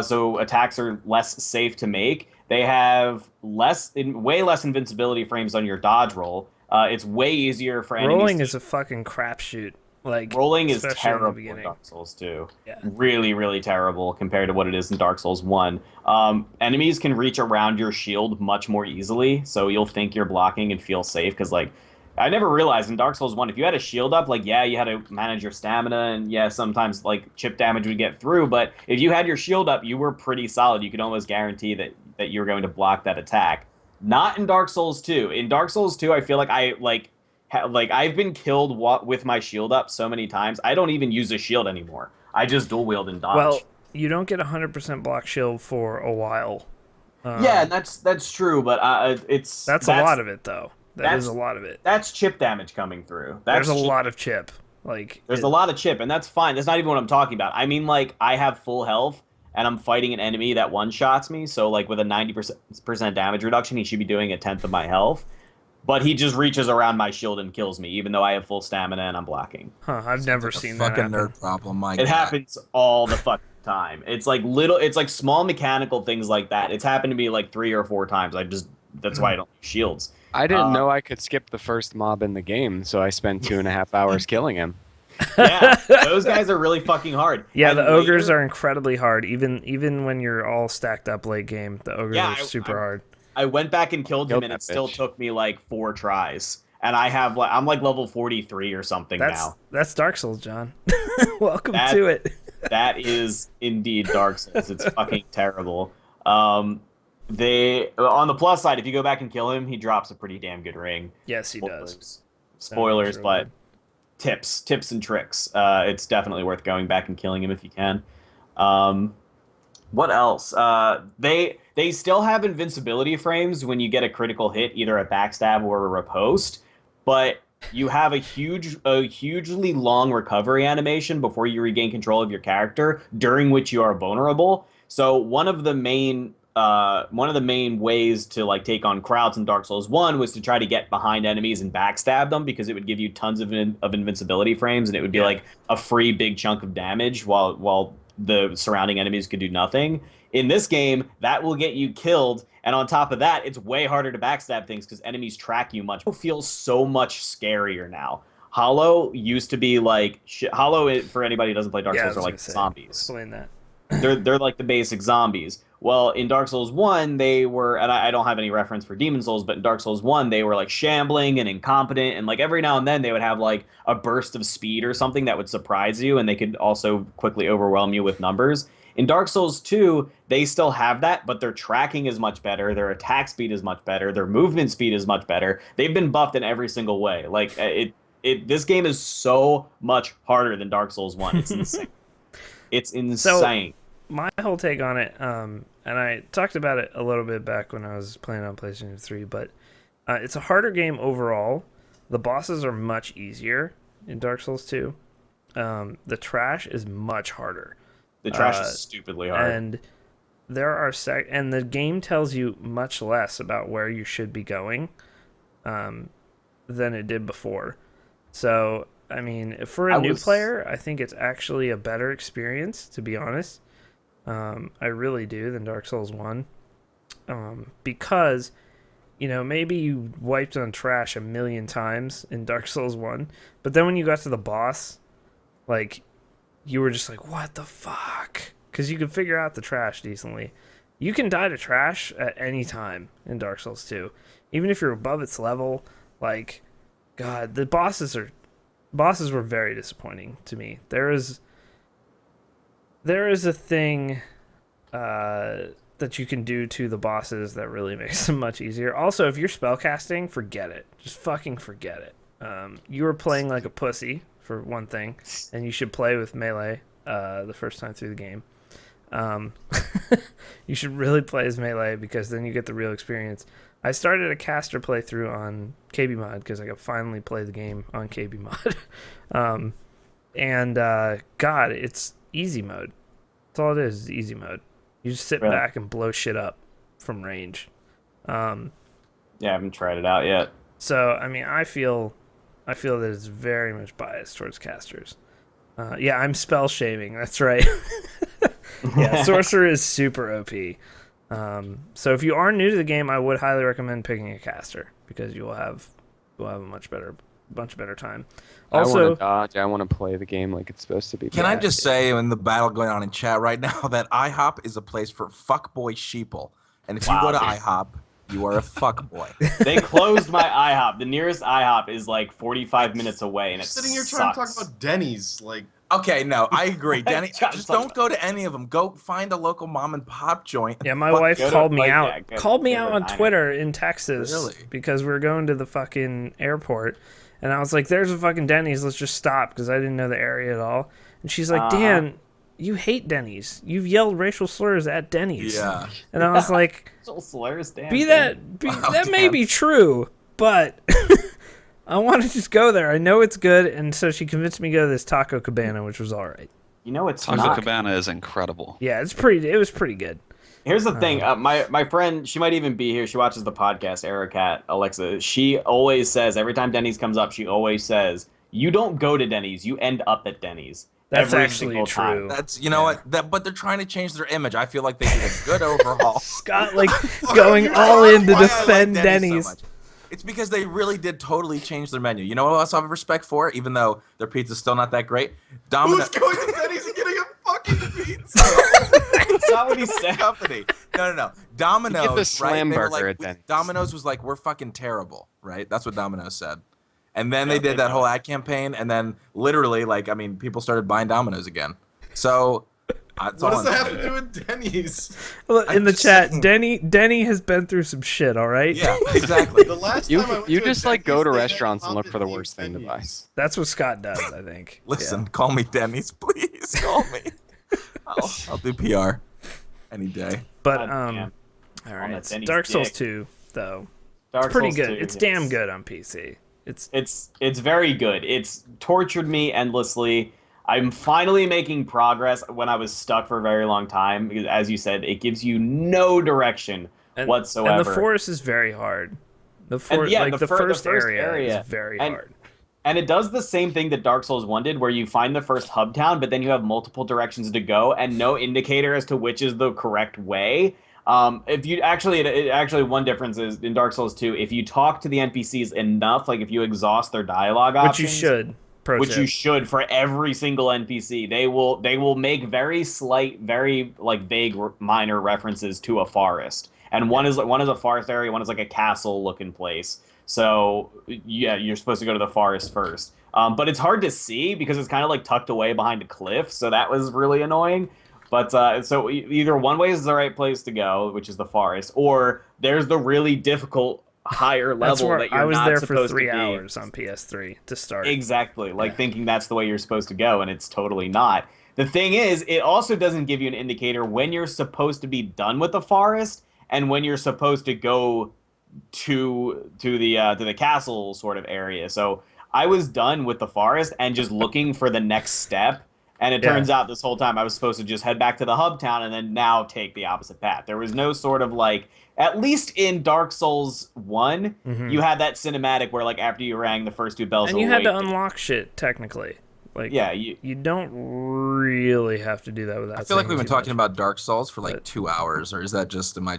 so attacks are less safe to make. They have way less invincibility frames on your dodge roll. It's way easier for enemies. Rolling is a fucking crapshoot. Like rolling is especially in the terrible in beginning. Dark Souls 2. Yeah. Really, really terrible compared to what it is in Dark Souls 1. Enemies can reach around your shield much more easily, so you'll think you're blocking and feel safe, because, like, I never realized in Dark Souls 1, if you had a shield up, like, yeah, you had to manage your stamina, and yeah, sometimes, like, chip damage would get through, but if you had your shield up, you were pretty solid. You could almost guarantee that you were going to block that attack. Not in Dark Souls 2. In Dark Souls 2, I feel like I've been killed with my shield up so many times, I don't even use a shield anymore. I just dual wield and dodge. Well, you don't get 100% block shield for a while. Yeah, that's true, but that's a lot of it, though. That is a lot of it. That's chip damage coming through. There's a lot of chip. Like there's a lot of chip, and that's fine. That's not even what I'm talking about. I mean, like, I have full health, and I'm fighting an enemy that one-shots me, so, like, with a 90% damage reduction, he should be doing 1/10 of my health. But he just reaches around my shield and kills me, even though I have full stamina and I'm blocking. Huh, I've never seen that fucking happen. nerd problem. My It God. happens all the fucking time. It's like small mechanical things like that. It's happened to me like 3 or 4 times. That's why I don't use shields. I didn't know I could skip the first mob in the game, so I spent 2.5 hours killing him. Yeah, those guys are really fucking hard. Yeah, And the ogres later- are incredibly hard. Even when you're all stacked up late game, the ogres Yeah, are super hard. I went back and killed him, Killed and that it still bitch. took me like 4 tries. And I'm like level 43 or something now. That's Dark Souls, John. Welcome That- to it. That is indeed Dark Souls. It's fucking terrible. They on the plus side, if you go back and kill him, he drops a pretty damn good ring. Yes, he does. Spoilers, Sounds but real tips and tricks. It's definitely worth going back and killing him if you can. What else? They still have invincibility frames when you get a critical hit, either a backstab or a riposte, but you have a hugely long recovery animation before you regain control of your character, during which you are vulnerable. So one of the main ways to like take on crowds in Dark Souls 1 was to try to get behind enemies and backstab them, because it would give you tons of invincibility frames, and it would be like a free big chunk of damage while the surrounding enemies could do nothing. In this game, that will get you killed, and on top of that, it's way harder to backstab things because enemies track you much. It feels so much scarier now. Hollow used to be like Hollow, for anybody who doesn't play Dark Souls, are like zombies. Explain that. They're like the basic zombies. Well, in Dark Souls 1, they were, and I don't have any reference for Demon Souls, but in Dark Souls 1, they were like shambling and incompetent, and like every now and then they would have like a burst of speed or something that would surprise you, and they could also quickly overwhelm you with numbers. In Dark Souls 2, they still have that, but their tracking is much better, their attack speed is much better, their movement speed is much better. They've been buffed in every single way. Like this game is so much harder than Dark Souls 1. It's insane. It's insane. So, my whole take on it, and I talked about it a little bit back when I was playing on PlayStation 3, but it's a harder game overall. The bosses are much easier in Dark Souls 2. The trash is much harder. The trash is stupidly hard. And there are and the game tells you much less about where you should be going than it did before. So, I mean, for a new player, I think it's actually a better experience, to be honest. I really do, than Dark Souls 1. Because, you know, maybe you wiped on trash a million times in Dark Souls 1, but then when you got to the boss, like, you were just like, what the fuck? Because you could figure out the trash decently. You can die to trash at any time in Dark Souls 2. Even if you're above its level, like, God, the bosses were very disappointing to me. There is a thing that you can do to the bosses that really makes them much easier. Also, if you're spellcasting, forget it. Just fucking forget it. You were playing like a pussy, for one thing, and you should play with melee the first time through the game. You should really play as melee, because then you get the real experience. I started a caster playthrough on KBMOD because I could finally play the game on KBMOD. God, it's easy mode. That's all it is easy mode. You just sit back and blow shit up from range. Yeah, I haven't tried it out yet. So, I mean, I feel that it's very much biased towards casters. Yeah, I'm spell shaming. That's right. Yeah, Sorcerer is super OP. So if you are new to the game, I would highly recommend picking a caster, because you'll have a much better time. Also, I want to dodge. I want to play the game like it's supposed to be. Can I just say, in the battle going on in chat right now, that IHOP is a place for fuckboy sheeple, and if you go to IHOP, you are a fuckboy. They closed my IHOP. The nearest IHOP is like 45 minutes away, and it's sitting here trying to talk about Denny's, like. Okay, no, I agree. Denny, just don't go to any of them. Go find a local mom and pop joint. Yeah, my wife called me out. Called me out on Twitter in Texas because we were going to the fucking airport, and I was like, "There's a fucking Denny's. Let's just stop," because I didn't know the area at all. And she's like, "Dan, you hate Denny's. You've yelled racial slurs at Denny's." Yeah. And I was like, "Racial slurs, damn." That may be true, but I want to just go there. I know it's good, and so she convinced me to go to this Taco Cabana, which was all right. You know, it's Taco Cabana is incredible. Yeah, it was pretty good. Here's the thing. My friend, she might even be here. She watches the podcast, Ericat, Alexa. She always says, every time Denny's comes up, she always says, "You don't go to Denny's. You end up at Denny's." That's every actually single true. time. That's but they're trying to change their image. I feel like they did a good overhaul. Scott, like, going all in to defend Denny's. So it's because they really did totally change their menu. You know what else I have respect for, even though their pizza's still not that great? Who's going to Denny's and getting a fucking pizza? That's not what he said. Company. No. Domino's, get the slam right? burger at Denny's. Domino's was like, we're fucking terrible, right? That's what Domino's said. And then they did that whole ad campaign, and then literally, like, I mean, people started buying Domino's again. So what does that have to do with Denny's? Well, in the chat, Denny has been through some shit, all right? Yeah, exactly. The last time I went you to a just like Denny's, go to they had restaurants and look for the competent worst thing to buy. menus. That's what Scott does, I think. Listen, call me Denny's, please. Call me. I'll do PR any day. But, God damn. all On right. that It's Denny's Dark Souls dick. 2, though. Dark It's pretty Souls good. 2, It's damn good on PC. It's very good. It's tortured me endlessly. I'm finally making progress when I was stuck for a very long time, because as you said, it gives you no direction whatsoever. And the forest is very hard. The forest, yeah, like the first area is very hard. And it does the same thing that Dark Souls 1 did, where you find the first hub town, but then you have multiple directions to go and no indicator as to which is the correct way. If you actually one difference is in Dark Souls 2, if you talk to the NPCs enough, like if you exhaust their dialogue options, which you should, you should for every single NPC, they will make very slight, very like vague minor references to a forest. And one is a forest area, one is like a castle looking place. So yeah, you're supposed to go to the forest first. But it's hard to see because it's kind of like tucked away behind a cliff. So that was really annoying. But so either one way is the right place to go, which is the forest, or there's the really difficult higher level that you're not supposed to be. I was there for 3 hours on PS3 to start. Exactly, thinking that's the way you're supposed to go, and it's totally not. The thing is, it also doesn't give you an indicator when you're supposed to be done with the forest and when you're supposed to go to the castle sort of area. So I was done with the forest and just looking for the next step. And it turns out this whole time I was supposed to just head back to the hub town and then now take the opposite path. There was no sort of like, at least in Dark Souls 1, you had that cinematic where like after you rang the first 2 bells, and you had to unlock shit technically. Like you don't really have to do that without. I feel like we've been talking much. about Dark Souls for like 2 hours, or is that just in my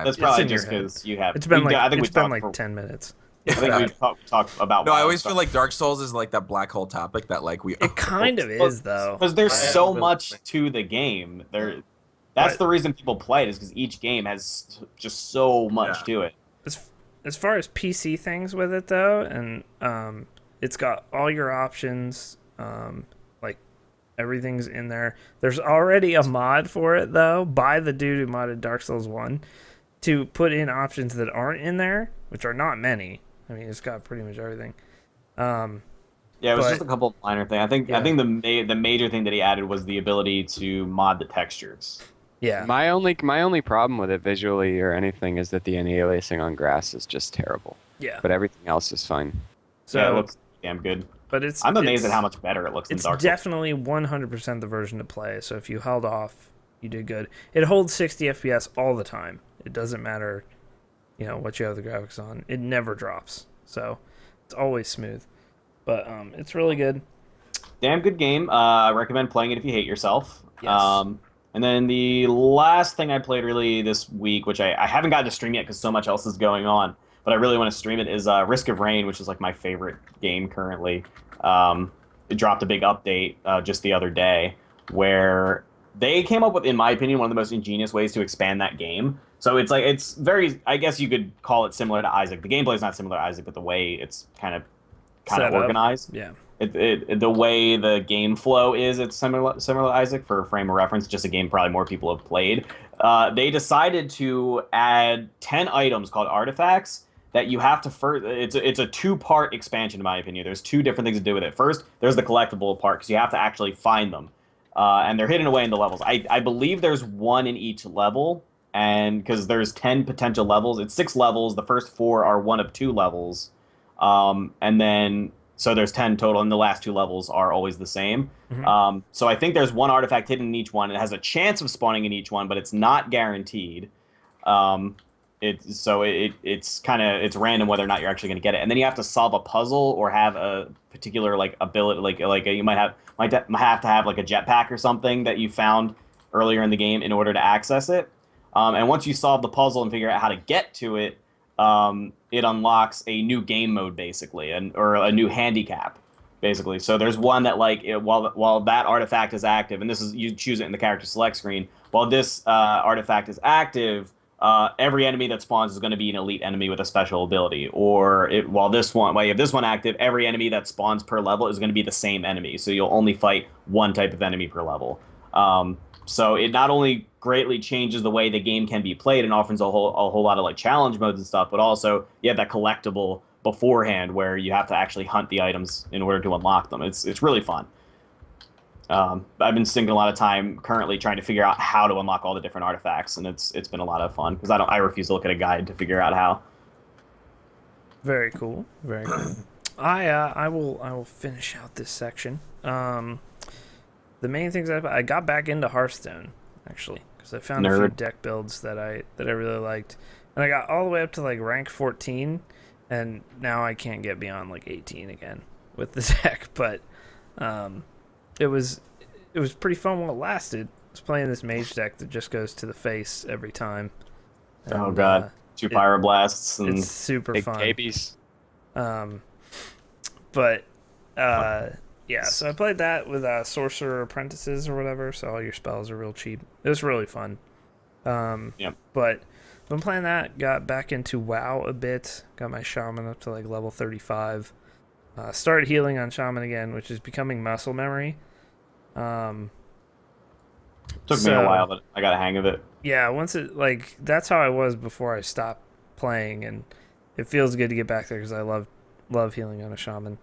That's probably just because you have. It's been like 10 minutes. I think we've talked about. No, I always feel like Dark Souls is like that black hole topic that like we. It kind of is though, because there's so much to the game. That's the reason people play it, is because each game has just so much to it. As far as PC things with it though, and it's got all your options. Like everything's in there. There's already a mod for it though, by the dude who modded Dark Souls 1, to put in options that aren't in there, which are not many. I mean, it's got pretty much everything. Yeah, it was just a couple of minor things. I think the major thing that he added was the ability to mod the textures. Yeah. My only problem with it visually or anything is that the anti-aliasing on grass is just terrible. Yeah. But everything else is fine. So yeah, it looks damn good. But I'm amazed at how much better it looks than Dark Souls. It's definitely 100% the version to play. So if you held off, you did good. It holds 60 FPS all the time. It doesn't matter, what you have the graphics on. It never drops. So it's always smooth. But it's really good. Damn good game. I recommend playing it if you hate yourself. Yes. And then the last thing I played really this week, which I haven't gotten to stream yet because so much else is going on, but I really want to stream it, is Risk of Rain, which is like my favorite game currently. It dropped a big update just the other day where they came up with, in my opinion, one of the most ingenious ways to expand that game. So it's very, I guess you could call it similar to Isaac. The gameplay is not similar to Isaac, but the way it's kind of organized. Yeah. The way the game flow is, it's similar to Isaac. For a frame of reference, just a game probably more people have played. They decided to add 10 items called artifacts that you have to first. It's a 2-part expansion, in my opinion. There's 2 different things to do with it. First, there's the collectible part, because you have to actually find them, and they're hidden away in the levels. I believe there's 1 in each level, and because there's 10 potential levels, it's 6 levels. The first 4 are 1 of 2 levels, and then. So there's 10 total, and the last 2 levels are always the same. Mm-hmm. So I think there's 1 artifact hidden in each one. It has a chance of spawning in each one, but it's not guaranteed. It's random whether or not you're actually going to get it. And then you have to solve a puzzle or have a particular ability, you might have to have like a jetpack or something that you found earlier in the game in order to access it. And once you solve the puzzle and figure out how to get to it, it unlocks a new game mode, basically, or a new handicap, basically. So there's one that, while that artifact is active, and you choose it in the character select screen, while this artifact is active, every enemy that spawns is going to be an elite enemy with a special ability. Or while you have this one active, every enemy that spawns per level is going to be the same enemy. So you'll only fight one type of enemy per level. So it not only greatly changes the way the game can be played and offers a whole lot of challenge modes and stuff, but also you have that collectible beforehand where you have to actually hunt the items in order to unlock them. It's really fun. I've been sinking a lot of time currently trying to figure out how to unlock all the different artifacts, and it's been a lot of fun because I refuse to look at a guide to figure out how. Very cool. Very cool. I will finish out this section. the main things I got back into Hearthstone actually because I found a few deck builds that I really liked, and I got all the way up to like rank 14, and now I can't get beyond like 18 again with the deck. But it was pretty fun while it lasted. I was playing this mage deck that just goes to the face every time. And, oh god, 2 pyroblasts and it's super Big fun. babies. But yeah, so I played that with Sorcerer Apprentices or whatever, so all your spells are real cheap. It was really fun. Yep. But been playing that, got back into WoW a bit, got my Shaman up to like level 35. Started healing on Shaman again, which is becoming muscle memory. Took me a while, but I got a hang of it. Yeah, once it, like, that's how I was before I stopped playing, and it feels good to get back there because I love healing on a Shaman.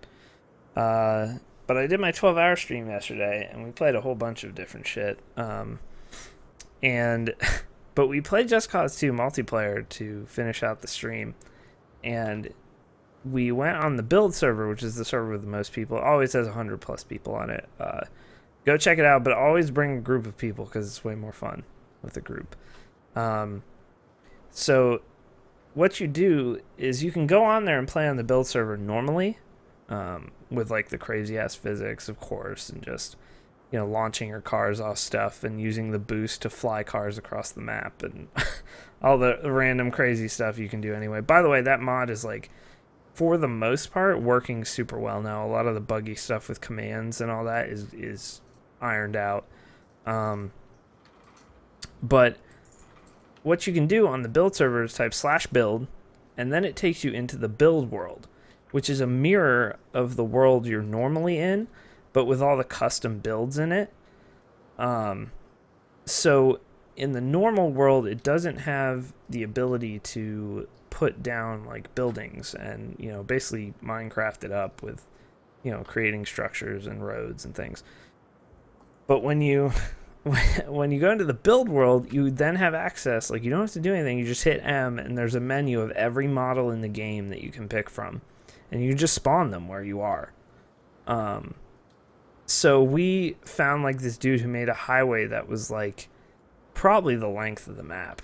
But I did my 12-hour stream yesterday, and we played a whole bunch of different shit. But we played Just Cause 2 multiplayer to finish out the stream, and we went on the build server, which is the server with the most people. It always has 100 plus people on it. Go check it out, but always bring a group of people because it's way more fun with a group. So what you do is you can go on there and play on the build server normally, with like the crazy ass physics, of course, and just, you know, launching your cars off stuff and using the boost to fly cars across the map and all the random crazy stuff you can do anyway. By the way, that mod is like, for the most part, working super well now. A lot of the buggy stuff with commands and all that is ironed out. But what you can do on the build server is type /build, and then it takes you into the build world, which is a mirror of the world you're normally in, but with all the custom builds in it. So in the normal world, it doesn't have the ability to put down like buildings and, you know, basically Minecraft it up with, you know, creating structures and roads and things. But when you go into the build world, you then have access, like, you don't have to do anything, you just hit M and there's a menu of every model in the game that you can pick from, and you just spawn them where you are. So we found like this dude who made a highway that was like probably the length of the map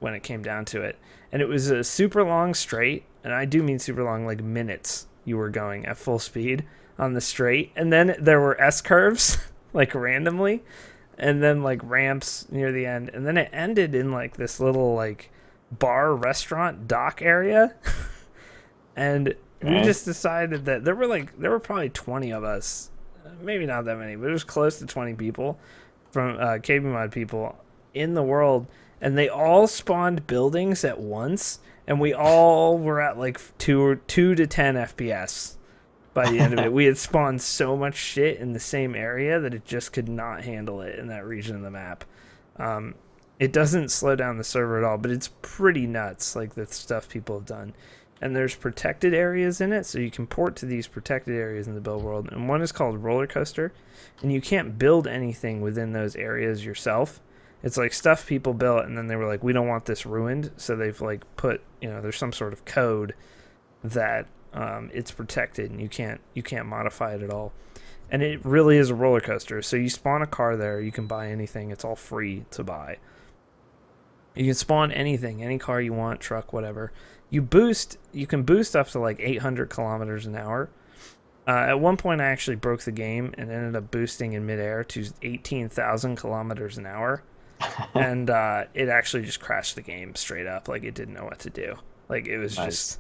when it came down to it, and it was a super long straight, and I do mean super long, like minutes you were going at full speed on the straight, and then there were S-curves like randomly, and then like ramps near the end, and then it ended in like this little like bar restaurant dock area. And we just decided that there were probably 20 of us, maybe not that many, but it was close to 20 people from KBMOD people in the world, and they all spawned buildings at once, and we all were at like 2 to 10 FPS by the end of it. We had spawned so much shit in the same area that it just could not handle it in that region of the map. It doesn't slow down the server at all, but it's pretty nuts, like the stuff people have done. And there's protected areas in it, so you can port to these protected areas in the build world. And one is called Roller Coaster, and you can't build anything within those areas yourself. It's like stuff people built, and then they were like, we don't want this ruined, so they've like put, you know, there's some sort of code that it's protected, and you can't modify it at all. And it really is a roller coaster. So you spawn a car there, you can buy anything, it's all free to buy. You can spawn anything, any car you want, truck, whatever. You can boost up to like 800 kilometers an hour. At one point, I actually broke the game and ended up boosting in midair to 18,000 kilometers an hour. And it actually just crashed the game straight up. Like, it didn't know what to do. Like, it was Nice.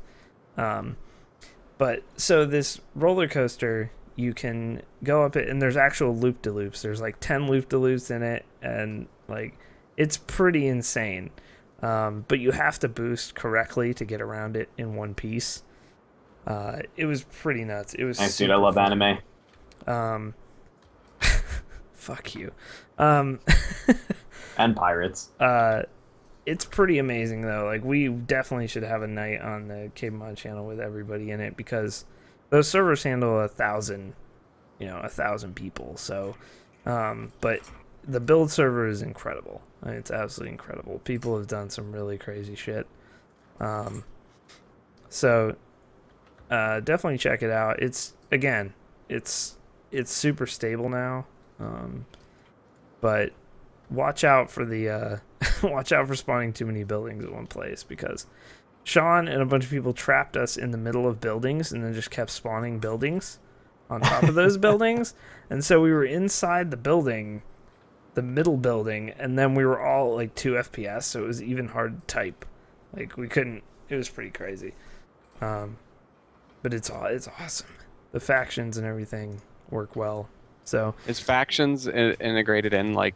just... But, so this roller coaster, you can go up it, and there's actual loop-de-loops. There's like 10 loop-de-loops in it, and like, it's pretty insane. But you have to boost correctly to get around it in one piece. It was pretty nuts. It was Nice, dude. I love fun. anime. Fuck you. And pirates. It's pretty amazing though. Like, we definitely should have a night on the KBMOD channel with everybody in it, because those servers handle 1,000 people. So, but the build server is incredible. I mean, it's absolutely incredible. People have done some really crazy shit. So definitely check it out. It's super stable now. But watch out for the watch out for spawning too many buildings at one place, because Sean and a bunch of people trapped us in the middle of buildings and then just kept spawning buildings on top of those buildings. And so we were inside the building, the middle building, and then we were all like 2 FPS, so it was even hard to type. Like we couldn't, it was pretty crazy. But it's awesome. The factions and everything work well. So Is factions integrated in like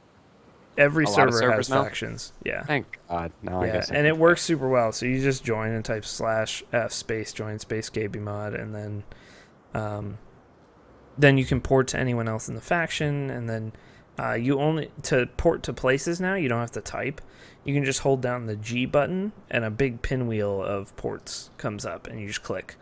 every a lot of server has servers now? factions. Yeah. Thank God. No, I Yeah, guess. and it works super well. So you just join and type /f space join space KBMOD, and then you can port to anyone else in the faction, and then you only to port to places now. You don't have to type. You can just hold down the G button, and a big pinwheel of ports comes up, and you just click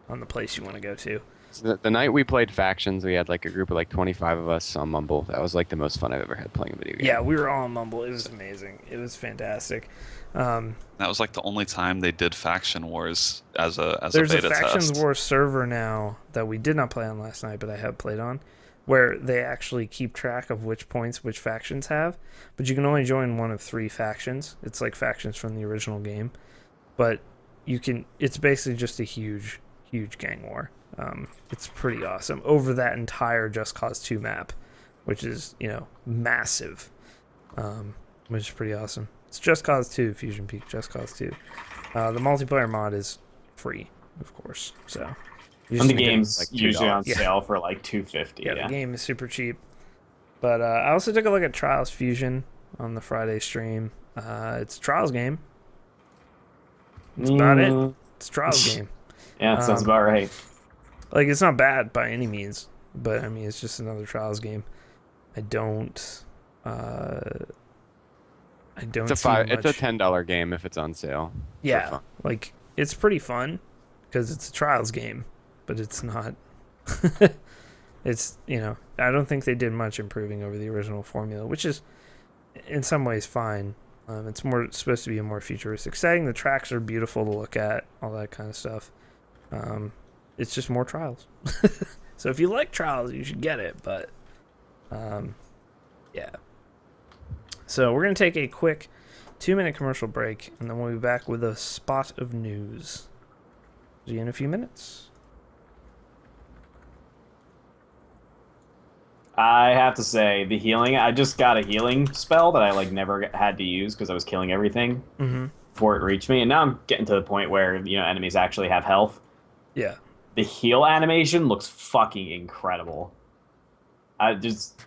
on the place you want to go to. The night we played factions, we had like a group of like 25 of us on Mumble. That was like the most fun I've ever had playing a video game. Yeah, we were all on Mumble. It was amazing. It was fantastic. That was like the only time they did Faction Wars as a There's beta a Factions test. Wars server now that we did not play on last night, but I have played on, where they actually keep track of which points which factions have. But you can only join one of 3 factions. It's like factions from the original game. But you can. It's basically just a huge gang war. It's pretty awesome over that entire Just Cause 2 map, which is, massive, which is pretty awesome. It's Just Cause 2, Fusion Peak, Just Cause 2. The multiplayer mod is free, of course. So you And just the need to- game's like usually on Yeah. sale for like $250. yeah, the game is super cheap. But I also took a look at Trials Fusion on the Friday stream. It's a Trials game. That's about it. It's a Trials game. Yeah, sounds about right. Like, it's not bad by any means, but I mean, it's just another Trials game. I don't It's see it's a much- $10 game if it's on sale. for Yeah, fun. like, it's pretty fun because it's a Trials game, but it's not. It's, I don't think they did much improving over the original formula, which is in some ways fine. It's supposed to be a more futuristic setting. The tracks are beautiful to look at, all that kind of stuff. It's just more Trials. So if you like Trials, you should get it, but yeah. So we're going to take a quick 2-minute commercial break, and then we'll be back with a spot of news. See you in a few minutes. I have to say, the healing, I just got a healing spell that I like never had to use because I was killing everything before it reached me, and now I'm getting to the point where, enemies actually have health. Yeah. The heal animation looks fucking incredible. I just,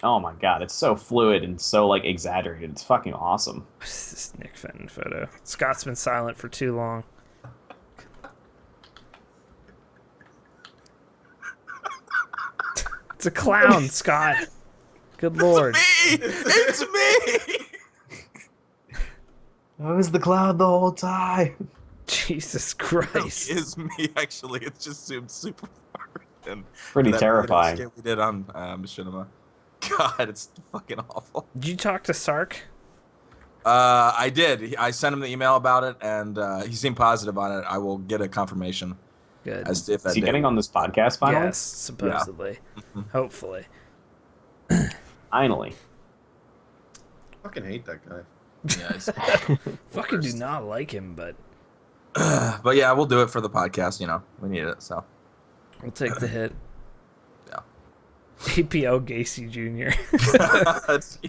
oh my god, it's so fluid and so, exaggerated. It's fucking awesome. What is this NFEN photo? Scott's been silent for too long. It's a clown, Scott. Good lord. It's me. I was the cloud the whole time. Jesus It Christ. is me. Actually, it's just zoomed super far. And Pretty that terrifying. skit we did on Machinima. God, it's fucking awful. Did you talk to Sark? I did. I sent him the email about it, and he seemed positive on it. I will get a confirmation Good. as to if that Is he day getting on this podcast finally? Yes, supposedly. Hopefully. Finally. Fucking hate that guy. Yeah, it's- Fucking do not like him, but but yeah, we'll do it for the podcast. We need it. So we'll take the hit. Yeah. APL Gacy Jr. It's-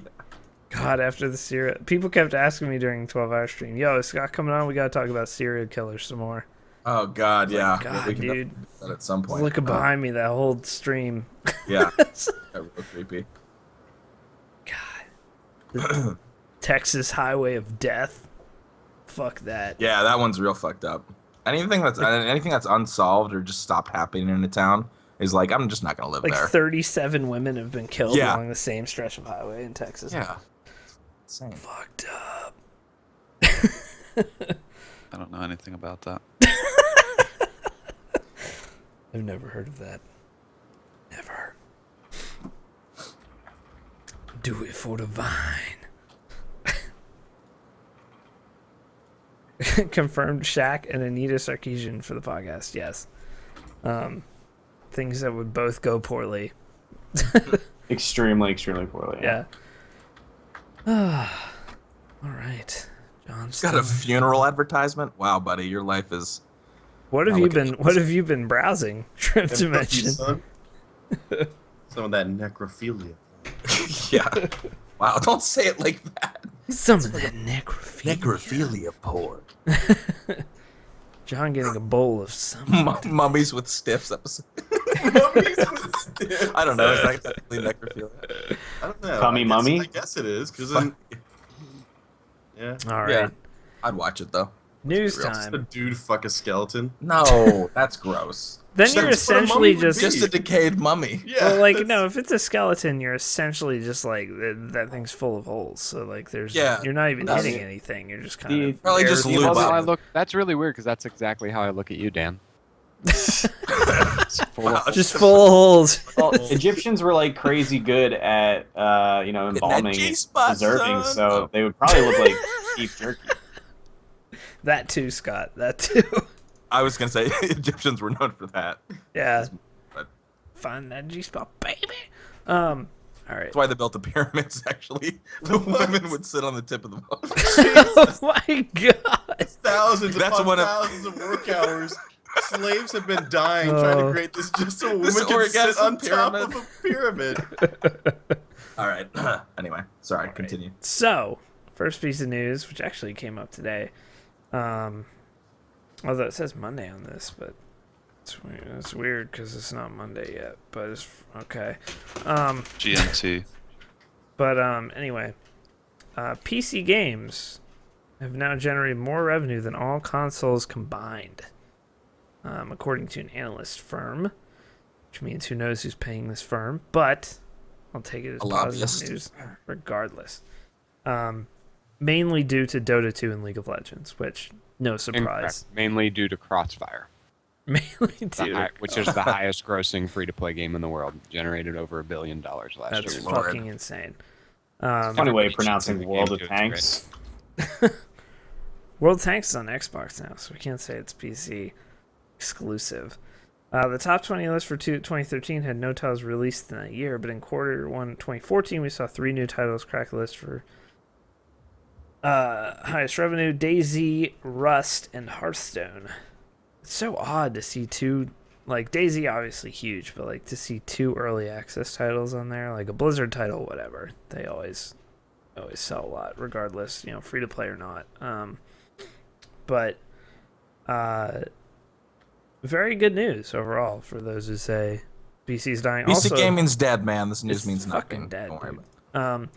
God, after the serial... People kept asking me during 12-hour stream, yo, is Scott coming on? We gotta talk about serial killers some more. Oh God, yeah. God, we can dude. definitely do that at some I was point. looking behind me that whole stream. Yeah. That real creepy. God. The Texas Highway of Death. Fuck that. Yeah, that one's real fucked up. Anything that's unsolved or just stopped happening in a town is I'm just not gonna live Like there. 37 women have been killed Yeah. along the same stretch of highway in Texas. Yeah. Insane. Fucked up. I don't know anything about that. I've never heard of that. Never. Do it for the vine. Confirmed Shaq and Anita Sarkeesian for the podcast. Yes. Things that would both go poorly. Extremely, extremely poorly. Yeah. All right, John. Got a funeral advertisement. Wow, buddy, your life is. What have Now you look at been? this. What have you been browsing? Shrimp Them cookies, Dimension. son. Some of that necrophilia. Yeah. Wow, don't say it like that. Some of that necrophilia. Necrophilia porn. John getting a bowl of some. Mummies with stiffs episode. I don't know. Is that technically necrophilia? I don't know. Cummy mummy? I guess it is, because yeah. All right. Yeah. I'd watch it though. News Just a time. dude fuck a skeleton. No, that's gross. Then That's you're what a essentially mummy would just. be. Just a decayed mummy. Yeah. Well, like that's- no, if it's a skeleton, you're essentially just like that thing's full of holes. So like, there's Yeah. you're not even That's- hitting anything. You're just kind The- of Probably just barely- lube That's how I up. look. That's really weird because that's exactly how I look at you, Dan. Wow, just full of holes. Well, Egyptians were like crazy good at embalming G-spot, preserving, son. so they would probably look like beef jerky. That too, Scott. That too. I was gonna say Egyptians were known for that. Yeah. But- Find that G spot, baby. All right. That's why they built the pyramids. Actually, the women would sit on the tip of the boat. Oh my god. Thousands That's upon one of- thousands of work hours. Slaves have been dying trying to create this just so a woman This can sit orgasm on top pyramid. of a pyramid. All right. Anyway, sorry. Continue. So, first piece of news, which actually came up today. Although it says Monday on this, but it's weird because it's not Monday yet. But it's okay. GMT. But anyway, PC games have now generated more revenue than all consoles combined, according to an analyst firm, which means who knows who's paying this firm. But I'll take it as A positive lobbyist. news regardless. Mainly due to Dota 2 and League of Legends, which no surprise. Incorrect. Mainly due to Crossfire, Mainly due which is the highest grossing free-to-play game in the world, generated over $1 billion last That's year. Lord. fucking insane. Funny way of pronouncing The World game of too, it's Tanks. World of Tanks is on Xbox now, so we can't say it's PC exclusive. The top 20 list for 2013 had no titles released in that year, but in quarter 1 2014, we saw 3 new titles crack the list for highest revenue: DayZ, Rust, and Hearthstone. It's so odd to see 2, like DayZ obviously huge, but like to see 2 early access titles on there, like a Blizzard title, whatever. They always sell a lot, regardless, free to play or not. But very good news overall for those who say PC's dying. PC Also, gaming's dead, man. This news it's means fucking nothing. dead, Don't worry dude. about it.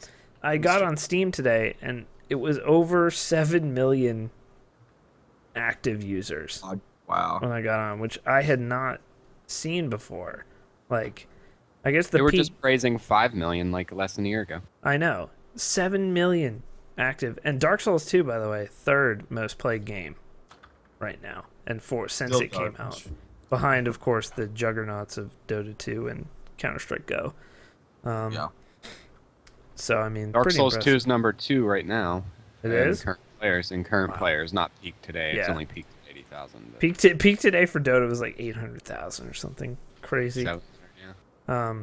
I got on Steam today, and it was over 7 million active users Wow. when I got on, which I had not seen before. Like, I guess the They were peak. just praising 5 million like less than a year ago. I know, 7 million active, and Dark Souls 2, by the way, 3rd most played game right now, and since Still it came garbage. out, behind, of course, the juggernauts of Dota 2 and Counter-Strike Go. Yeah. So I mean, Dark pretty Souls impressive. 2 is number 2 right now. It in is? Current Wow. players, not peak today. It's Yeah. only peaked at 80,000. Peak today for Dota was like 800,000 or something crazy. So, yeah.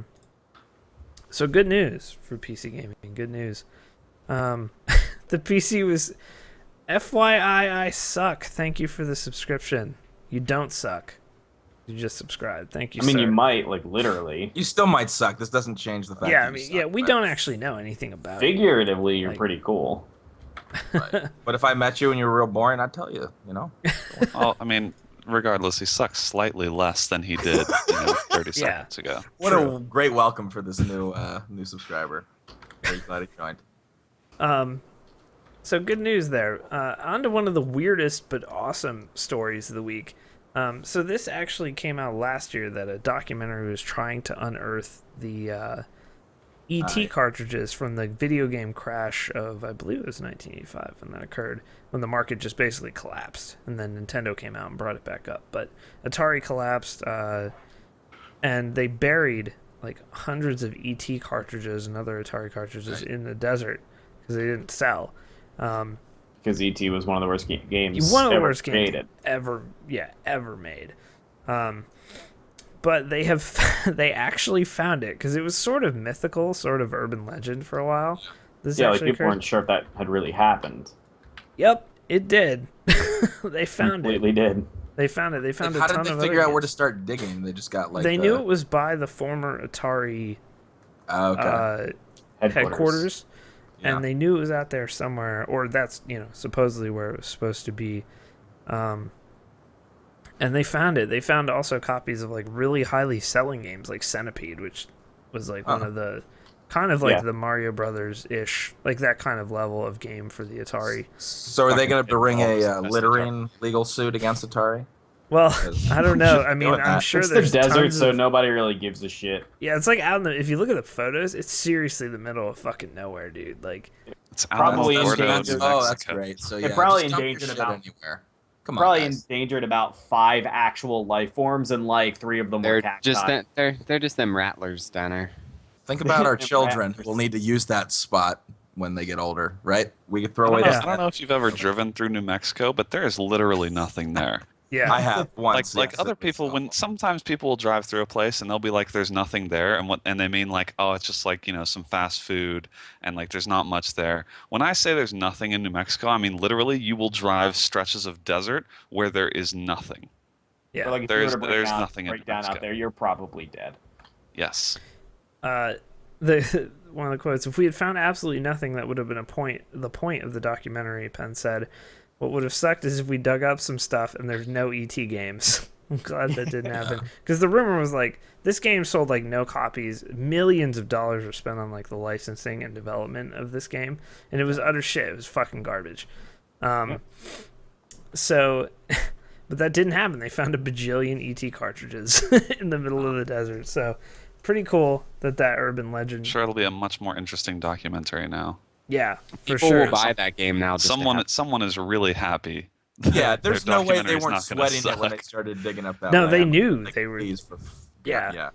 So good news for PC gaming. Good news. The PC was FYI, I suck. Thank you for the subscription. You don't suck. You just subscribed. Thank you, I mean, sir. you might, like, literally. You still might suck. This doesn't change the fact. Yeah, that I mean, you yeah, suck, we but- don't actually know anything about it. Figuratively, you're Like- pretty cool. Right. But if I met you and you were real boring, I'd tell you. You know. Well, I mean, regardless, he sucks slightly less than he did 30 Yeah. seconds ago. What True. a great welcome for this new subscriber. Very glad he joined. So good news there. On to one of the weirdest but awesome stories of the week. So this actually came out last year, that a documentary was trying to unearth the ET cartridges from the video game crash of, I believe it was 1985 when that occurred, when the market just basically collapsed, and then Nintendo came out and brought it back up. But Atari collapsed, and they buried like hundreds of ET cartridges and other Atari cartridges in the desert because they didn't sell. Because ET was one of the worst games One of the ever worst created. games ever made. but they have they actually found it because it was sort of mythical, sort of urban legend for a while. This Yeah, like actually people occurred. weren't sure if that had really happened. Yep, it did. They found it. Completely did. They found it. They found Like, a ton how did of they figure other out where to games. start digging? They just got like They knew it was by the former Atari okay. headquarters, Yeah. and they knew it was out there somewhere, or that's supposedly where it was supposed to be. And they found it. They found also copies of like really highly selling games like Centipede, which was like one of the kind of like the Mario Brothers ish, like that kind of level of game for the Atari. So are they going to bring a Best littering legal suit against Atari? Well, I don't know. I Should mean, doing I'm that. sure It's the there's desert, tons so of, nobody really gives a shit. yeah, it's like out in the. If you look at the photos, it's seriously the middle of fucking nowhere, dude. Like, It's out Probably in in Florida, danger. New Oh, that's Mexico. great. So They're yeah, probably just dump your endangered shit about- anywhere. Come on, Probably guys. endangered about 5 actual life forms, and like 3 of them were They're cacti. just they're just them rattlers down there. Think about our They're children. rappers. We'll need to use that spot when they get older, right? We could throw I away don't, the know, I don't know if you've ever driven through New Mexico, but there is literally nothing there. yeah, I have once. Like yes, other it was people, when awful. sometimes people will drive through a place and they'll be like, "There's nothing there," and they mean like, "Oh, it's just like some fast food and like there's not much there." When I say there's nothing in New Mexico, I mean literally you will drive stretches of desert where there is nothing. yeah. But like if There's- you were to there's nothing in break down Mexico. out there, you're probably dead. Yes. The one of the quotes: "If we had found absolutely nothing, that would have been the point of the documentary." Penn said, "What would have sucked is if we dug up some stuff and there's no ET games." I'm glad that didn't happen because the rumor was like this game sold like no copies. Millions of dollars were spent on like the licensing and development of this game, and it was utter shit. It was fucking garbage. So, but that didn't happen. They found a bajillion ET cartridges in the middle of the desert. So, pretty cool that urban legend. I'm sure it'll be a much more interesting documentary now. Yeah, for People sure. will buy that game now. Just to have- Someone is really happy. Yeah, that there's their no way they documentary's weren't not gonna sweating it when they suck. started digging up that No, they land. knew Like, they were. please, Yeah.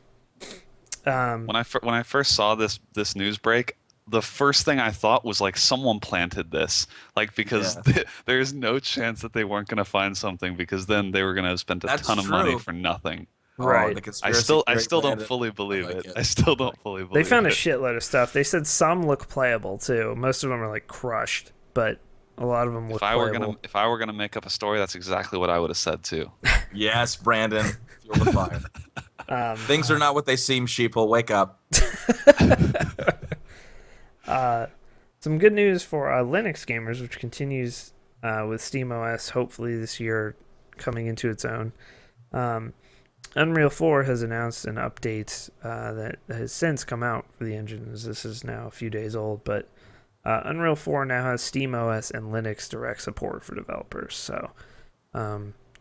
yeah. When I first saw this news break, the first thing I thought was like someone planted this, like because there's no chance that they weren't going to find something because then they were going to spend a That's ton of money true. for nothing. Right. The I conspiracy still theory don't landed. fully believe like it. it. I still don't fully believe They found a it. shitload of stuff. They said some look playable too. Most of them are like crushed, but a lot of them look If I were playable. gonna make up a story, that's exactly what I would have said too. Yes, Brandon, fuel the fire. Things are not what they seem. Sheeple, wake up. Some good news for Linux gamers, which continues with SteamOS hopefully this year coming into its own. Unreal 4 has announced an update that has since come out for the engine, as this is now a few days old, but Unreal 4 now has SteamOS and Linux direct support for developers, so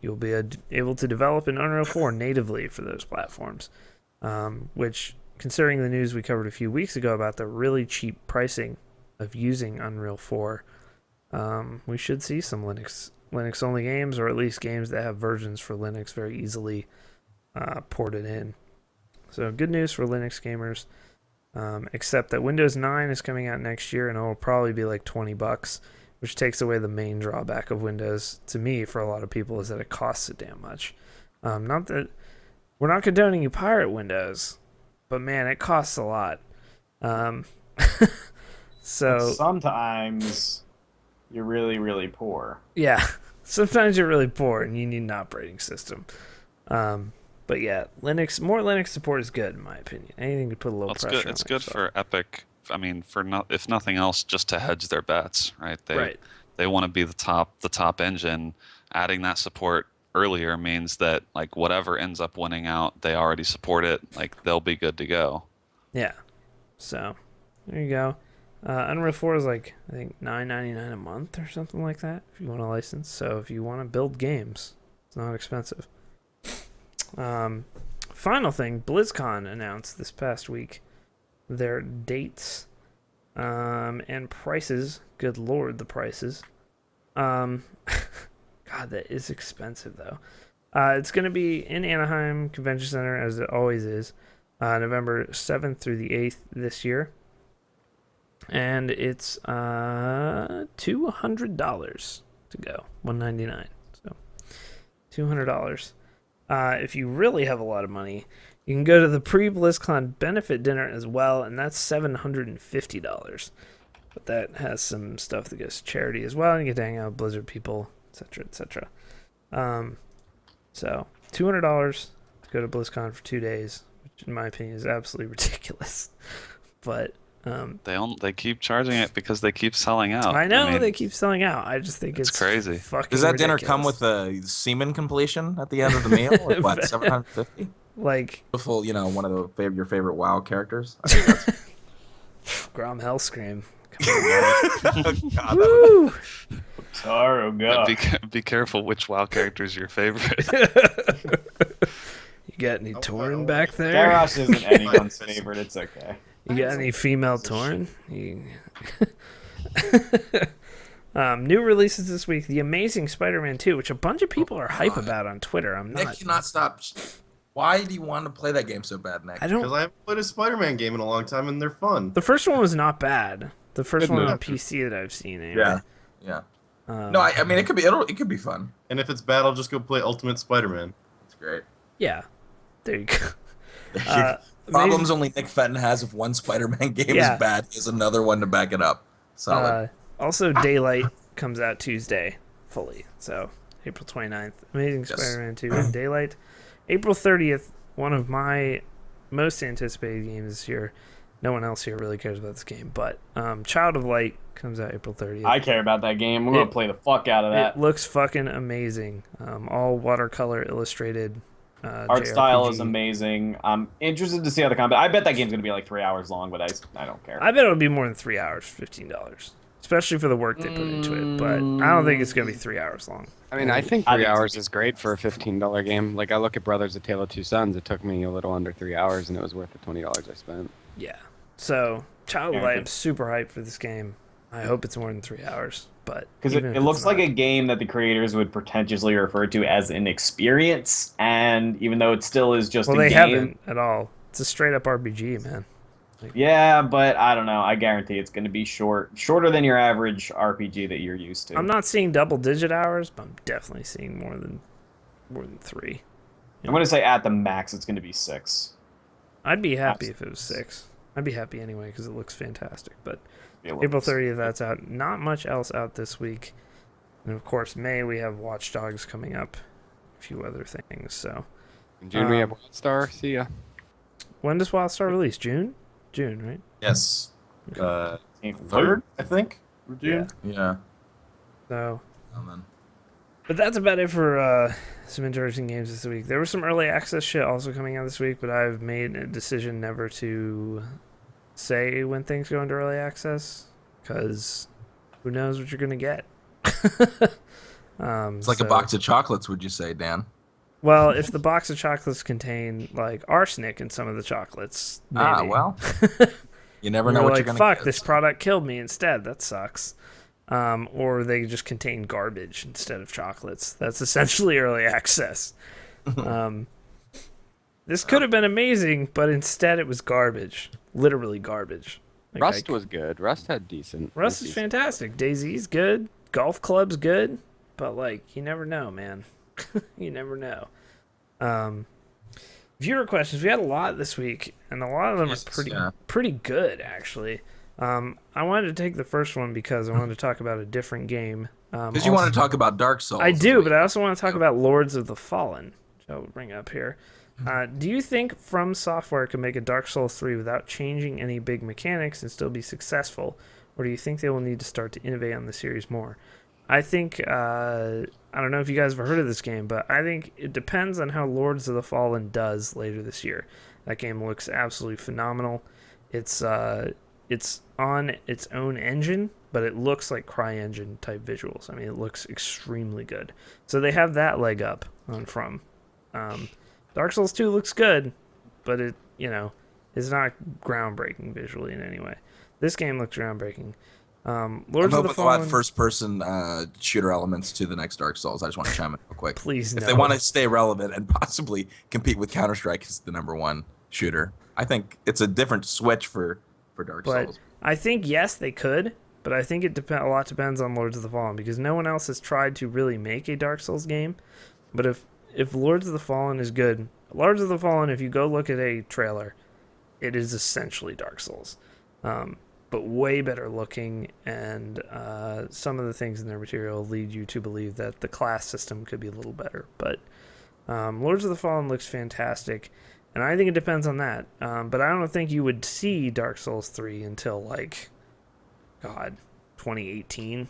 you'll be able to develop in Unreal 4 natively for those platforms, which, considering the news we covered a few weeks ago about the really cheap pricing of using Unreal 4, we should see some Linux-only games, or at least games that have versions for Linux very easily ported in. So good news for Linux gamers, except that Windows 9 is coming out next year, and it will probably be like $20, which takes away the main drawback of Windows to me for a lot of people is that it costs so damn much. Not that we're not condoning you pirate Windows, but man, it costs a lot. So Sometimes you're really, really poor. yeah, sometimes you're really poor and you need an operating system. But yeah, more Linux support is good in my opinion. Anything to put a little Well, it's pressure good. on It's good Microsoft. for Epic. I mean, if nothing else, just to hedge their bets, right? They want to be the top engine. Adding that support earlier means that like whatever ends up winning out, they already support it. Like they'll be good to go. Yeah. So there you go. Unreal 4 is like I think $9.99 a month or something like that if you want a license. So if you want to build games, it's not expensive. Final thing, BlizzCon announced this past week their dates and prices. Good lord, the prices. God, that is expensive though. It's going to be in Anaheim Convention Center as it always is, November 7th through the 8th this year. And it's $200 to go, $199. So $200. If you really have a lot of money, you can go to the pre-BlizzCon benefit dinner as well, and that's $750. But that has some stuff that goes to charity as well, and you get to hang out with Blizzard people, etc., etc. So $200 to go to BlizzCon for 2 days, which in my opinion is absolutely ridiculous. But they keep charging it because they keep selling out. I know mean, they keep selling out. I just think it's crazy. Fucking Does that ridiculous. dinner come with a semen completion at the end of the meal? Or what, 750? Like Beautiful, one of your favorite WoW characters. I think that's Grom Hellscream. God, Woo! Taro, God. Be careful which WoW character is your favorite. You got any Oh, Tauren wow. back there? Garrosh isn't anyone's favorite. It's okay. You got any female Tauren? New releases this week: The Amazing Spider-Man 2, which a bunch of people are hype about on Twitter. I'm Nick not. cannot stop. Why do you want to play that game so bad, Nick? I don't. Because I haven't played a Spider-Man game in a long time, and they're fun. The first one was not bad. The first Good one on move. PC that I've seen. Anyway. Yeah, yeah. No, I mean it could be fun. And if it's bad, I'll just go play Ultimate Spider-Man. It's great. Yeah. There you go. Problems only Nick Fenton has if one Spider-Man game Yeah. is bad, he has another one to back it up. Solid. Also, Daylight comes out Tuesday fully. So, April 29th. Amazing Yes. Spider-Man 2 and Daylight. April 30th, one of my most anticipated games this year. No one else here really cares about this game, but Child of Light comes out April 30th. I care about that game. We're going to play the fuck out of that. It looks fucking amazing. All watercolor illustrated. Art style is JRPG. amazing. I'm interested to see how the combat. I bet that game's going to be like 3 hours long, but I don't care. I bet it'll be more than 3 hours, $15. Especially for the work they put into it, but I don't think it's going to be 3 hours long. I mean, I think I 3 think it's hours is great for a $15 game. Like, I look at Brothers: A Tale of Two Sons. It took me a little under 3 hours, and it was worth the $20 I spent. Yeah. So, Child of Yeah, Light, good. I'm super hyped for this game. I hope it's more than 3 hours, but Because even it if looks it's like not- a game that the creators would pretentiously refer to as an experience, and even though it still is just well, a they game, haven't at all. It's a straight up RPG, man. yeah, but I don't know. I guarantee it's going to be shorter than your average RPG that you're used to. I'm not seeing double digit hours, but I'm definitely seeing more than 3. I'm going to say at the max it's going to be 6. I'd be happy if it was 6. I'd be happy anyway because it looks fantastic. But It April looks- 30th, that's out. Not much else out this week. And of course, May, we have Watch Dogs coming up. A few other things. So, In June, we have Um, Wildstar. See ya. when does Wildstar release? June? June, right? Yes. 3rd, I think. June. Yeah. So, And then but that's about it for some interesting games this week. There was some early access shit also coming out this week, but I've made a decision never to say when things go into early access because who knows what you're gonna get. it's like a box of chocolates, would you say, Dan? Well, if the box of chocolates contain like arsenic in some of the chocolates, maybe. Ah, well. You never know You're what like, you're gonna fuck, get. this product killed me instead. That sucks. Or they just contain garbage instead of chocolates. That's essentially early access. This could have been amazing, but instead it was garbage. Literally garbage. Like, Rust was good. Rust had decent. Rust is fantastic. DayZ's good. Golf Club's good. But, like, you never know, man. You never know. Viewer questions. We had a lot this week, and a lot of them Yes, are yeah. pretty good, actually. I wanted to take the first one because I wanted to talk about a different game. Because you want to talk about Dark Souls. I do, but I also want to talk about Lords of the Fallen, which I'll bring up here. Do you think From Software can make a Dark Souls 3 without changing any big mechanics and still be successful? Or do you think they will need to start to innovate on the series more? I think, I don't know if you guys have heard of this game, but I think it depends on how Lords of the Fallen does later this year. That game looks absolutely phenomenal. It's on its own engine, but it looks like CryEngine type visuals. I mean, it looks extremely good. So they have that leg up on From. Dark Souls 2 looks good, but it, is not groundbreaking visually in any way. This game looks groundbreaking. I'm Lords of hoping the they'll add Fallen. first-person shooter elements to the next Dark Souls. I just want to chime in real quick. Please, If no. they want to stay relevant and possibly compete with Counter-Strike as the #1 shooter, I think it's a different switch for Dark But Souls. I think yes, they could. But I think a lot depends on Lords of the Fallen because no one else has tried to really make a Dark Souls game. But if Lords of the Fallen is good, Lords of the Fallen, if you go look at a trailer, it is essentially Dark Souls, but way better looking, and some of the things in their material lead you to believe that the class system could be a little better. But Lords of the Fallen looks fantastic, and I think it depends on that. But I don't think you would see Dark Souls 3 until, like, God, 2018.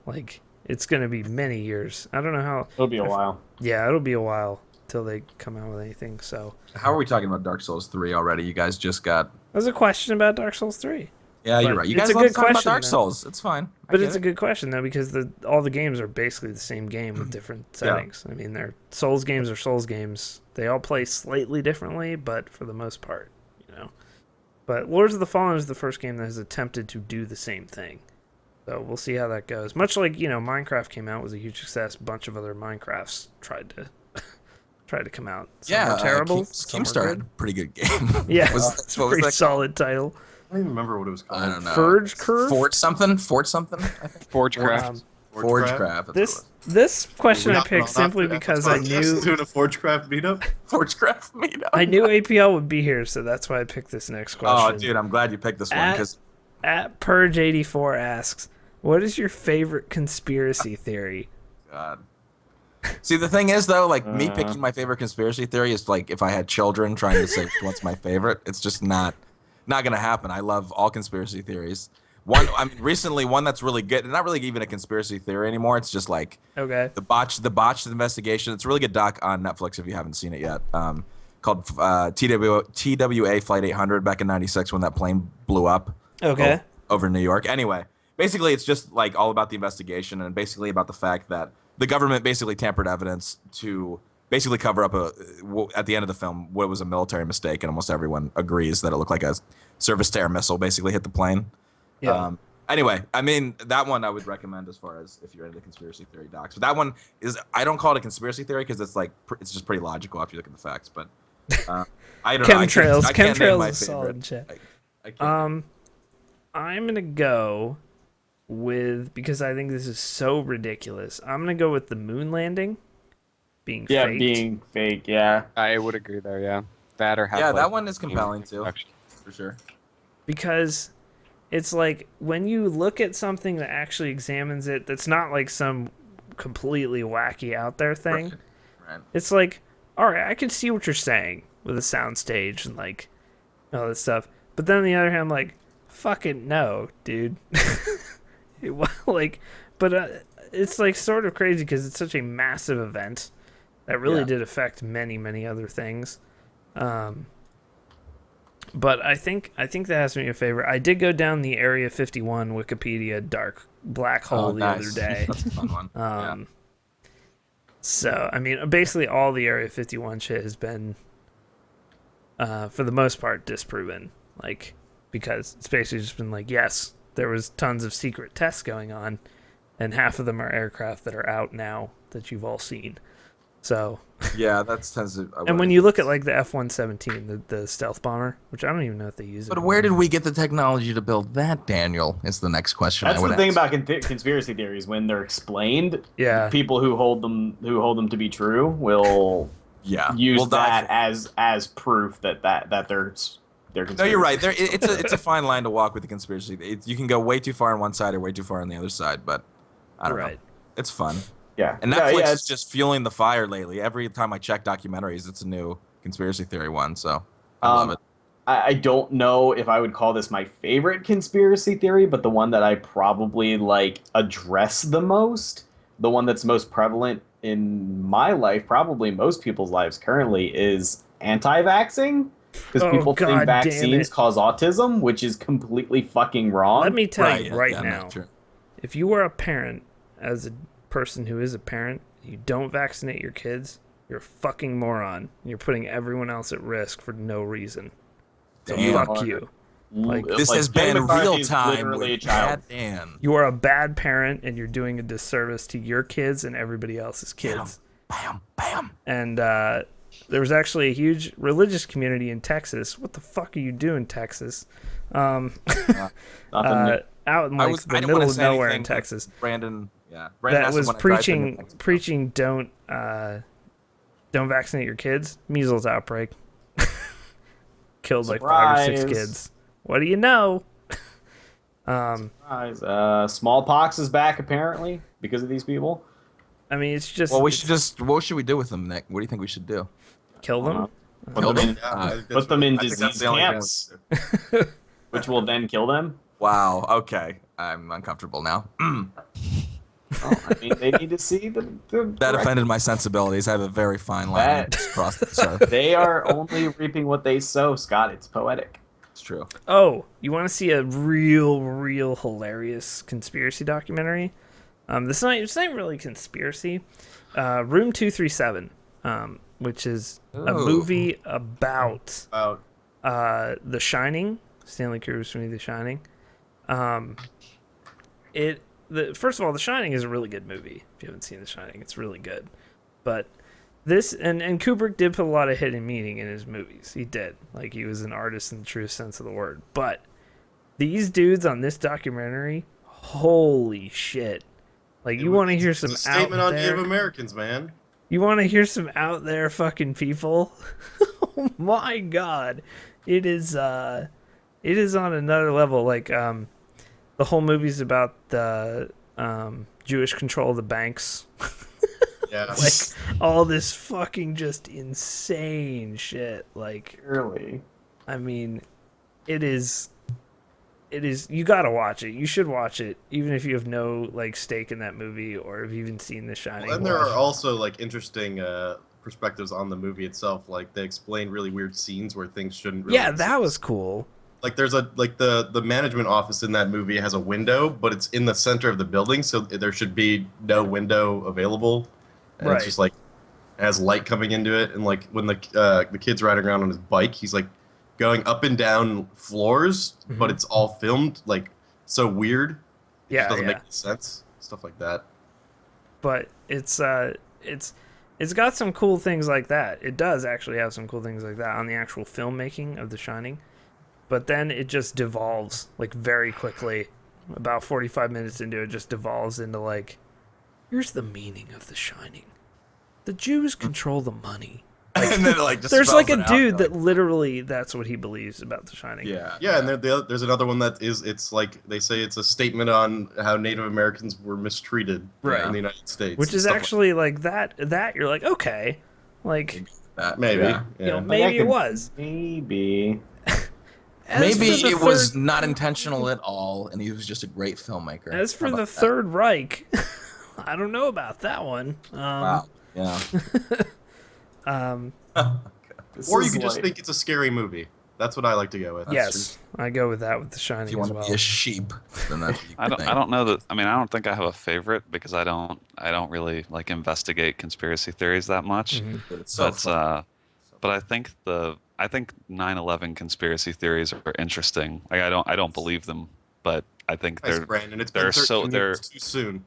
Like, it's going to be many years. I don't know how... It'll be a while. Yeah, it'll be a while till they come out with anything, so... How are we talking about Dark Souls 3 already? You guys just got... There's a question about Dark Souls 3. Yeah, you're But right. You it's guys a love good to talk about question, Dark though. Souls. It's fine. But it's a good question, though, because all the games are basically the same game with different settings. I mean, they're Souls games are Souls games. They all play slightly differently, but for the most part, you know. But Lords of the Fallen is the first game that has attempted to do the same thing. So we'll see how that goes. Much like, you know, Minecraft came out, was a huge success. A bunch of other Minecrafts tried to come out. Some were terrible. some were Keemstar had good. a pretty good game. Yeah, what was pretty that solid title. I don't even remember what it was called. I don't know. Forge Curve? Fort something, I think. Forgecraft. Forgecraft. This question I We're not picked simply after because that I podcast knew doing a Forgecraft meetup. Forgecraft meetup. I knew APL would be here, so that's why I picked this next question. Oh, dude, I'm glad you picked this one because At Purge84 asks, what is your favorite conspiracy theory? God. See, the thing is, though, like, me picking my favorite conspiracy theory is like if I had children trying to say what's my favorite. It's just not gonna happen. I love all conspiracy theories. Recently, one that's really good. Not really even a conspiracy theory anymore. It's just like Okay. the botched investigation. It's a really good doc on Netflix if you haven't seen it yet. Called TWA Flight 800 back in '96 when that plane blew up. Okay. Over New York. Anyway, basically, it's just like all about the investigation and basically about the fact that the government basically tampered evidence to basically cover up at the end of the film what was a military mistake, and almost everyone agrees that it looked like a surface to air missile basically hit the plane. Yeah. Anyway, I mean, that one I would recommend as far as if you're into conspiracy theory docs. But that one is, I don't call it a conspiracy theory because it's like it's just pretty logical after you look at the facts. But I don't know. Chemtrails. I can't name my Chemtrails is solid favorite. shit. I can't. I'm gonna go with, because I think this is so ridiculous, I'm gonna go with the moon landing being Yeah, faked. being fake. Yeah. I would agree there. Yeah, that or have Yeah, like, that one is compelling too, production. for sure. Because it's like when you look at something that actually examines it, that's not like some completely wacky out there thing. Right. It's like, all right, I can see what you're saying with a soundstage and like all this stuff, but then on the other hand, I'm like, fucking no, dude. Like, but it's like sort of crazy because it's such a massive event that really did affect many other things. But I think that has to be a favorite. I did go down the Area 51 Wikipedia dark black hole the other day. That's a fun one. Yeah. So, I mean, basically all the Area 51 shit has been, for the most part, disproven. Like, because it's basically just been like, yes, there was tons of secret tests going on, and half of them are aircraft that are out now that you've all seen. So, Yeah, that's tends to. and when you look at like the F-117, the stealth bomber, which I don't even know if they use it. But where did we get the technology to build that, Daniel? Is the next question That's I would the thing ask. about conspiracy theories. When they're explained, Yeah. people who hold them to be true will use we'll dive that as proof that they're No, you're right. It's a fine line to walk with the conspiracy. You can go way too far on one side or way too far on the other side, but I don't know. It's fun. Yeah. And Netflix yeah, is just fueling the fire lately. Every time I check documentaries, it's a new conspiracy theory one, so I love it. I don't know if I would call this my favorite conspiracy theory, but the one that I probably like address the most, the one that's most prevalent in my life, probably most people's lives currently, is anti-vaxxing. Because people think vaccines cause autism, which is completely fucking wrong. Let me tell you yeah, now, true. if you are a parent, as a person who is a parent, you don't vaccinate your kids, you're a fucking moron. You're putting everyone else at risk for no reason. So Damn. fuck you. Like, This has Jen been McCarthy real is time literally a with child. Bad Dan. You are a bad parent, and you're doing a disservice to your kids and everybody else's kids. Bam, bam. And there was actually a huge religious community in Texas. What the fuck are you doing, Texas? Nothing Out in like the middle of nowhere in Texas. Brandon That asked was when I drive to New Mexico. preaching Don't vaccinate your kids. Measles outbreak. Killed like 5 or 6 kids. What do you know? Surprise. Smallpox is back apparently because of these people. I mean, it's just. Well, what should we do with them, Nick? What do you think we should do? Kill them. Kill them? Put them in I think that's disease the only thing we camps, should do. which will then kill them. Wow. Okay. I'm uncomfortable now. Well, I mean, they need to see the That offended my sensibilities. I have a very fine line to cross this earth. They are only reaping what they sow, Scott. It's poetic. It's true. Oh, you want to see a real hilarious conspiracy documentary? It's not really conspiracy. Room 237, which is a movie about The Shining. Stanley Kubrick's movie, The Shining. First of all, The Shining is a really good movie. If you haven't seen The Shining, it's really good. But this and Kubrick did put a lot of hidden meaning in his movies. He did. Like, he was an artist in the truest sense of the word. But these dudes on this documentary, holy shit. Like, you want to hear some It's a statement out on there, Native Americans, man. You want to hear some out there fucking people? Oh my god. It is on another level. Like, the whole movie's about the Jewish control of the banks. Yeah. Like, all this fucking just insane shit. Like, Really? I mean, it is, you gotta watch it. You should watch it, even if you have no, like, stake in that movie or have even seen The Shining. Well, and there are also, like, interesting perspectives on the movie itself. Like, they explain really weird scenes where things shouldn't really exist. that was cool. Like, there's the management office in that movie has a window, but it's in the center of the building, so there should be no window available. And Right. it's just, like, it has light coming into it. And, like, when the kid's riding around on his bike, he's, like, going up and down floors, but it's all filmed, like, so weird. It just doesn't make any sense. Stuff like that. But it's got some cool things like that. It does actually have some cool things like that on the actual filmmaking of The Shining. But then it just devolves, like, very quickly. About 45 minutes into it, just devolves into, like, here's the meaning of The Shining. The Jews control the money. And then, like, just There's, spells like, a it out, dude like, that literally, that's what he believes about The Shining. Yeah. Yeah, and there's another one that it's like, they say it's a statement on how Native Americans were mistreated Right. in the United States. Which is Stuff actually, like, that you're like, okay. Like, That, maybe. yeah. you know, Yeah. maybe it was. Maybe. As Maybe for the it was third- not intentional at all, and he was just a great filmmaker. As for How the about that? Third Reich, I don't know about that one. Wow. Yeah. Or you could just think it's a scary movie. That's what I like to go with. Yes, I go with that with The If Shining you as want to well. be a sheep, then that's what you I think. don't know that. I mean, I don't think I have a favorite because I don't really like investigate conspiracy theories that much. Mhm. But it's so fun. But I think 9/11 conspiracy theories are interesting. Like, I don't believe them, but I think Nice, they're Brandon. It's they're been 13 so- years too soon.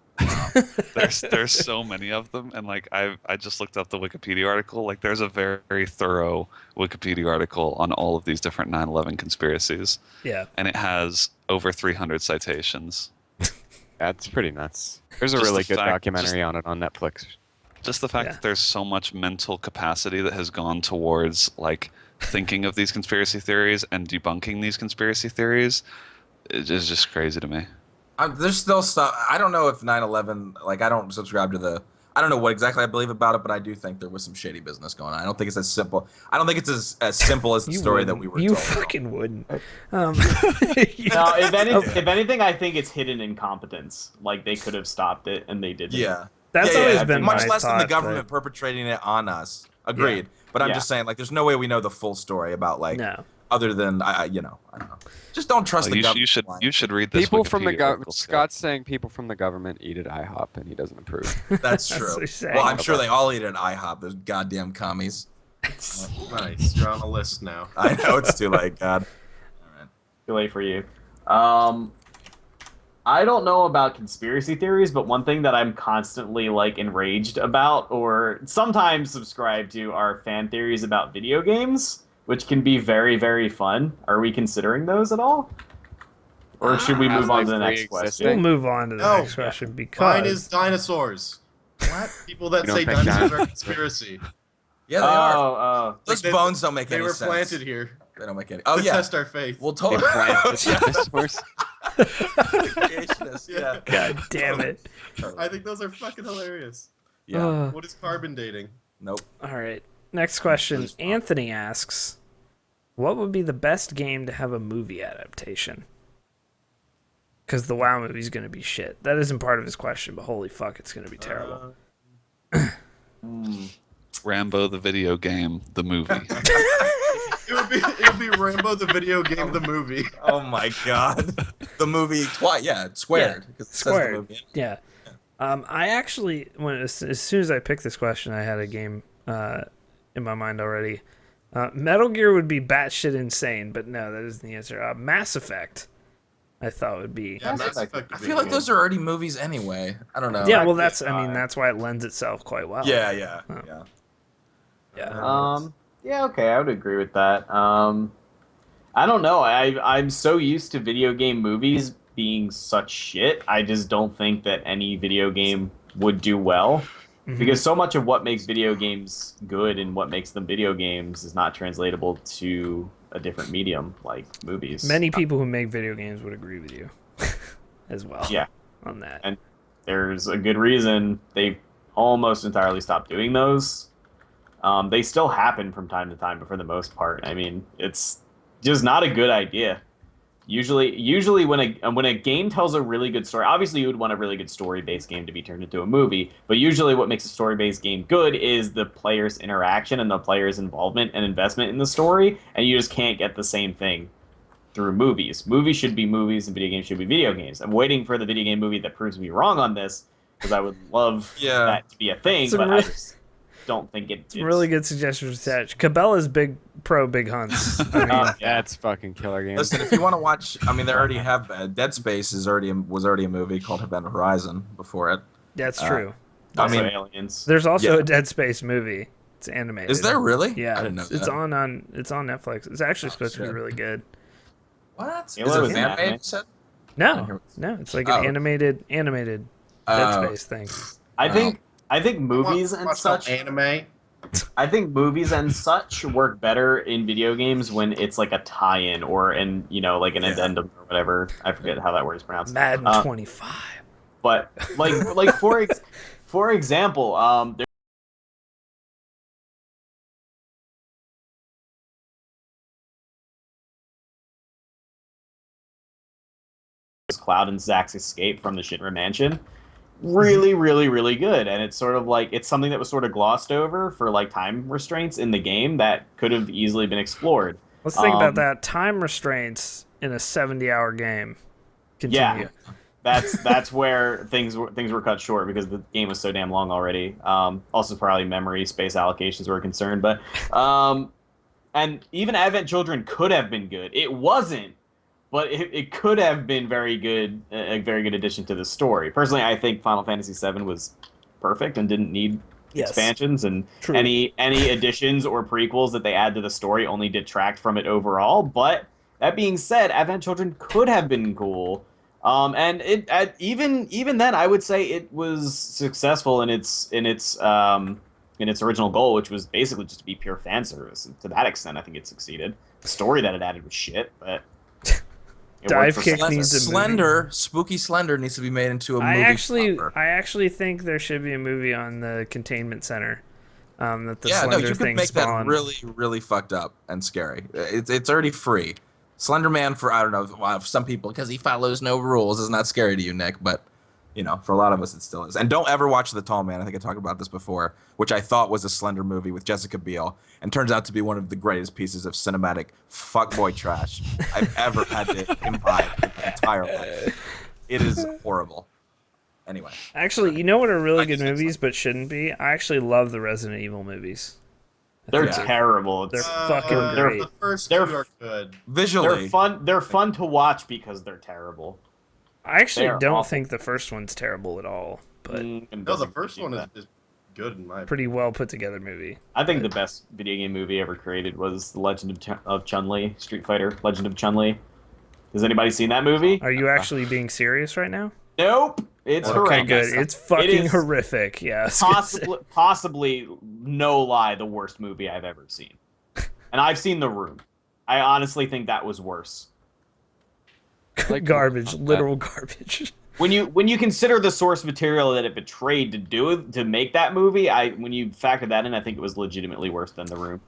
there's so many of them, and like I just looked up the Wikipedia article. Like, there's a very thorough Wikipedia article on all of these different 9/11 conspiracies, Yeah. and it has over 300 citations. That's pretty nuts. There's a Just really the good fact- documentary on it on Netflix. Just the fact Yeah. that there's so much mental capacity that has gone towards like thinking of these conspiracy theories and debunking these conspiracy theories is just crazy to me. There's still stuff. I don't know if 9/11. Like, I don't subscribe to the. I don't know what exactly I believe about it, but I do think there was some shady business going on. I don't think it's as simple. I don't think it's as simple as the You story that wouldn't. we were You told. fucking wouldn't. No, if anything, I think it's hidden incompetence. Like, they could have stopped it and they didn't. Yeah. That's Yeah, always yeah, been much my less than the thought, government but- perpetrating it on us. Agreed. But I'm Yeah. just saying, like, there's no way we know the full story about, like, No. other than I don't know. Just don't trust Oh, the you, government. you should read this. People from the Wikipedia government. article, Scott. Scott's saying people from the government eat at IHOP, and he doesn't approve. That's That's true. what he's saying. Well, I'm sure they all eat at IHOP. Those goddamn commies. Nice. You're on a list now. I know it's too late. God. All right. Too late for you. I don't know about conspiracy theories, but one thing that I'm constantly like enraged about or sometimes subscribe to are fan theories about video games, which can be very, very fun. Are we considering those at all? Or should we move on to the next We'll question? move on to the No. next question because Mine is dinosaurs. What? People that You don't say think dinosaurs that- are conspiracy. Yeah, they are. Oh, Those bones don't make They any were sense. planted here They don't make any. Oh to yeah. test our faith. We'll They totally. plant the dinosaurs. Creationists, yeah. God damn it. I think those are fucking hilarious. Yeah. What is carbon dating? Nope. All right. Next question. Anthony asks, what would be the best game to have a movie adaptation? Because the WoW movie's going to be shit. That isn't part of his question, but holy fuck, it's going to be terrible. Rambo the video game, the movie. It would be Rambo the video game, the movie. Oh my god. The movie twice. Yeah, it's squared. Yeah, 'cause it says the Squared. movie. Yeah. I actually, as soon as I picked this question, I had a game in my mind already. Metal Gear would be batshit insane, but no, that isn't the answer. Mass Effect, I thought would be. Yeah, Mass Effect would I be feel like good. those are already movies anyway. I don't know. Yeah, well, that's why it lends itself quite well. Yeah, yeah, Oh. yeah. Yeah. Yeah, okay, I would agree with that. I don't know. I'm so used to video game movies being such shit. I just don't think that any video game would do well. Mhm. Because so much of what makes video games good and what makes them video games is not translatable to a different medium like movies. Many people who make video games would agree with you as well. Yeah. On that. And there's a good reason they've almost entirely stopped doing those. They still happen from time to time, but for the most part, I mean, it's just not a good idea. Usually when a game tells a really good story, obviously you would want a really good story-based game to be turned into a movie, but usually what makes a story-based game good is the player's interaction and the player's involvement and investment in the story, and you just can't get the same thing through movies. Movies should be movies and video games should be video games. I'm waiting for the video game movie that proves me wrong on this, because I would love that to be a thing, Some but I really- just don't think it's Really good suggestion for Satch. Cabela's big hunts. I mean, That's fucking killer game. Listen, if you want to watch, I mean, they already have Dead Space was already a movie called Event Horizon before it. that's true. I mean, Aliens. There's also yeah. a Dead Space movie. It's animated. Is there really? Yeah, I didn't know it's that. on Netflix. It's actually supposed to be shit. really good. What? Halo Is it is an an anime? anime. You said? No, it's like an animated Dead Oh. Space thing. I think movies and Watch some such. anime. I think movies and such work better in video games when it's like a tie-in or like an addendum or whatever. I forget how that word is pronounced. Madden 25. But like for example, there's Cloud and Zack's escape from the Shinra Mansion. Really, really, really good, and it's sort of like it's something that was sort of glossed over for like time restraints in the game that could have easily been explored. Let's think about that. Time restraints in a 70-hour game. Continue. Yeah, that's where things were cut short because the game was so damn long already. Also, probably memory space allocations were a concern, but and even Advent Children could have been good. It wasn't, but it could have been very good, a very good addition to the story. Personally, I think Final Fantasy VII was perfect and didn't need expansions, and True. any additions or prequels that they add to the story only detract from it overall. But that being said, Advent Children could have been cool. And even then, I would say it was successful in its original goal, which was basically just to be pure fan service. And to that extent, I think it succeeded. The story that it added was shit, but it worked for Dive Kick some. needs a movie. Slender, Spooky Slender needs to be made into a movie. I actually think there should be a movie on the containment center. That the yeah, no, Slender you thing could make that spawned. really, really fucked up and scary. It's already free. Slender Man for I don't know some people because he follows no rules is not scary to you, Nick, but for a lot of us it still is. And don't ever watch The Tall Man. I think I talked about this before, which I thought was a Slender movie with Jessica Biel, and turns out to be one of the greatest pieces of cinematic fuckboy trash I've ever had to imbibe in my entire life. It is horrible. Anyway, Actually, you know what are really good movies but shouldn't be? I actually love the Resident Evil movies. They're Yeah. terrible. They're fucking they're- great. The first They're- two are good. visually, They're fun. They're fun to watch because they're terrible. I actually They're don't awful. think the first one's terrible at all, but No, the first one is good in my opinion. pretty well put together movie. I think the best video game movie ever created was The Legend of Chun-Li, Street Fighter, Legend of Chun-Li. Has anybody seen that movie? Are you actually being serious right now? Nope. It's Okay, horrendous. good. It's fucking is horrific. Yeah. Possibly, no lie, the worst movie I've ever seen. And I've seen The Room. I honestly think that was worse. Like Garbage, literal garbage. When you consider the source material that it betrayed to make that movie, when you factor that in, I think it was legitimately worse than The Room.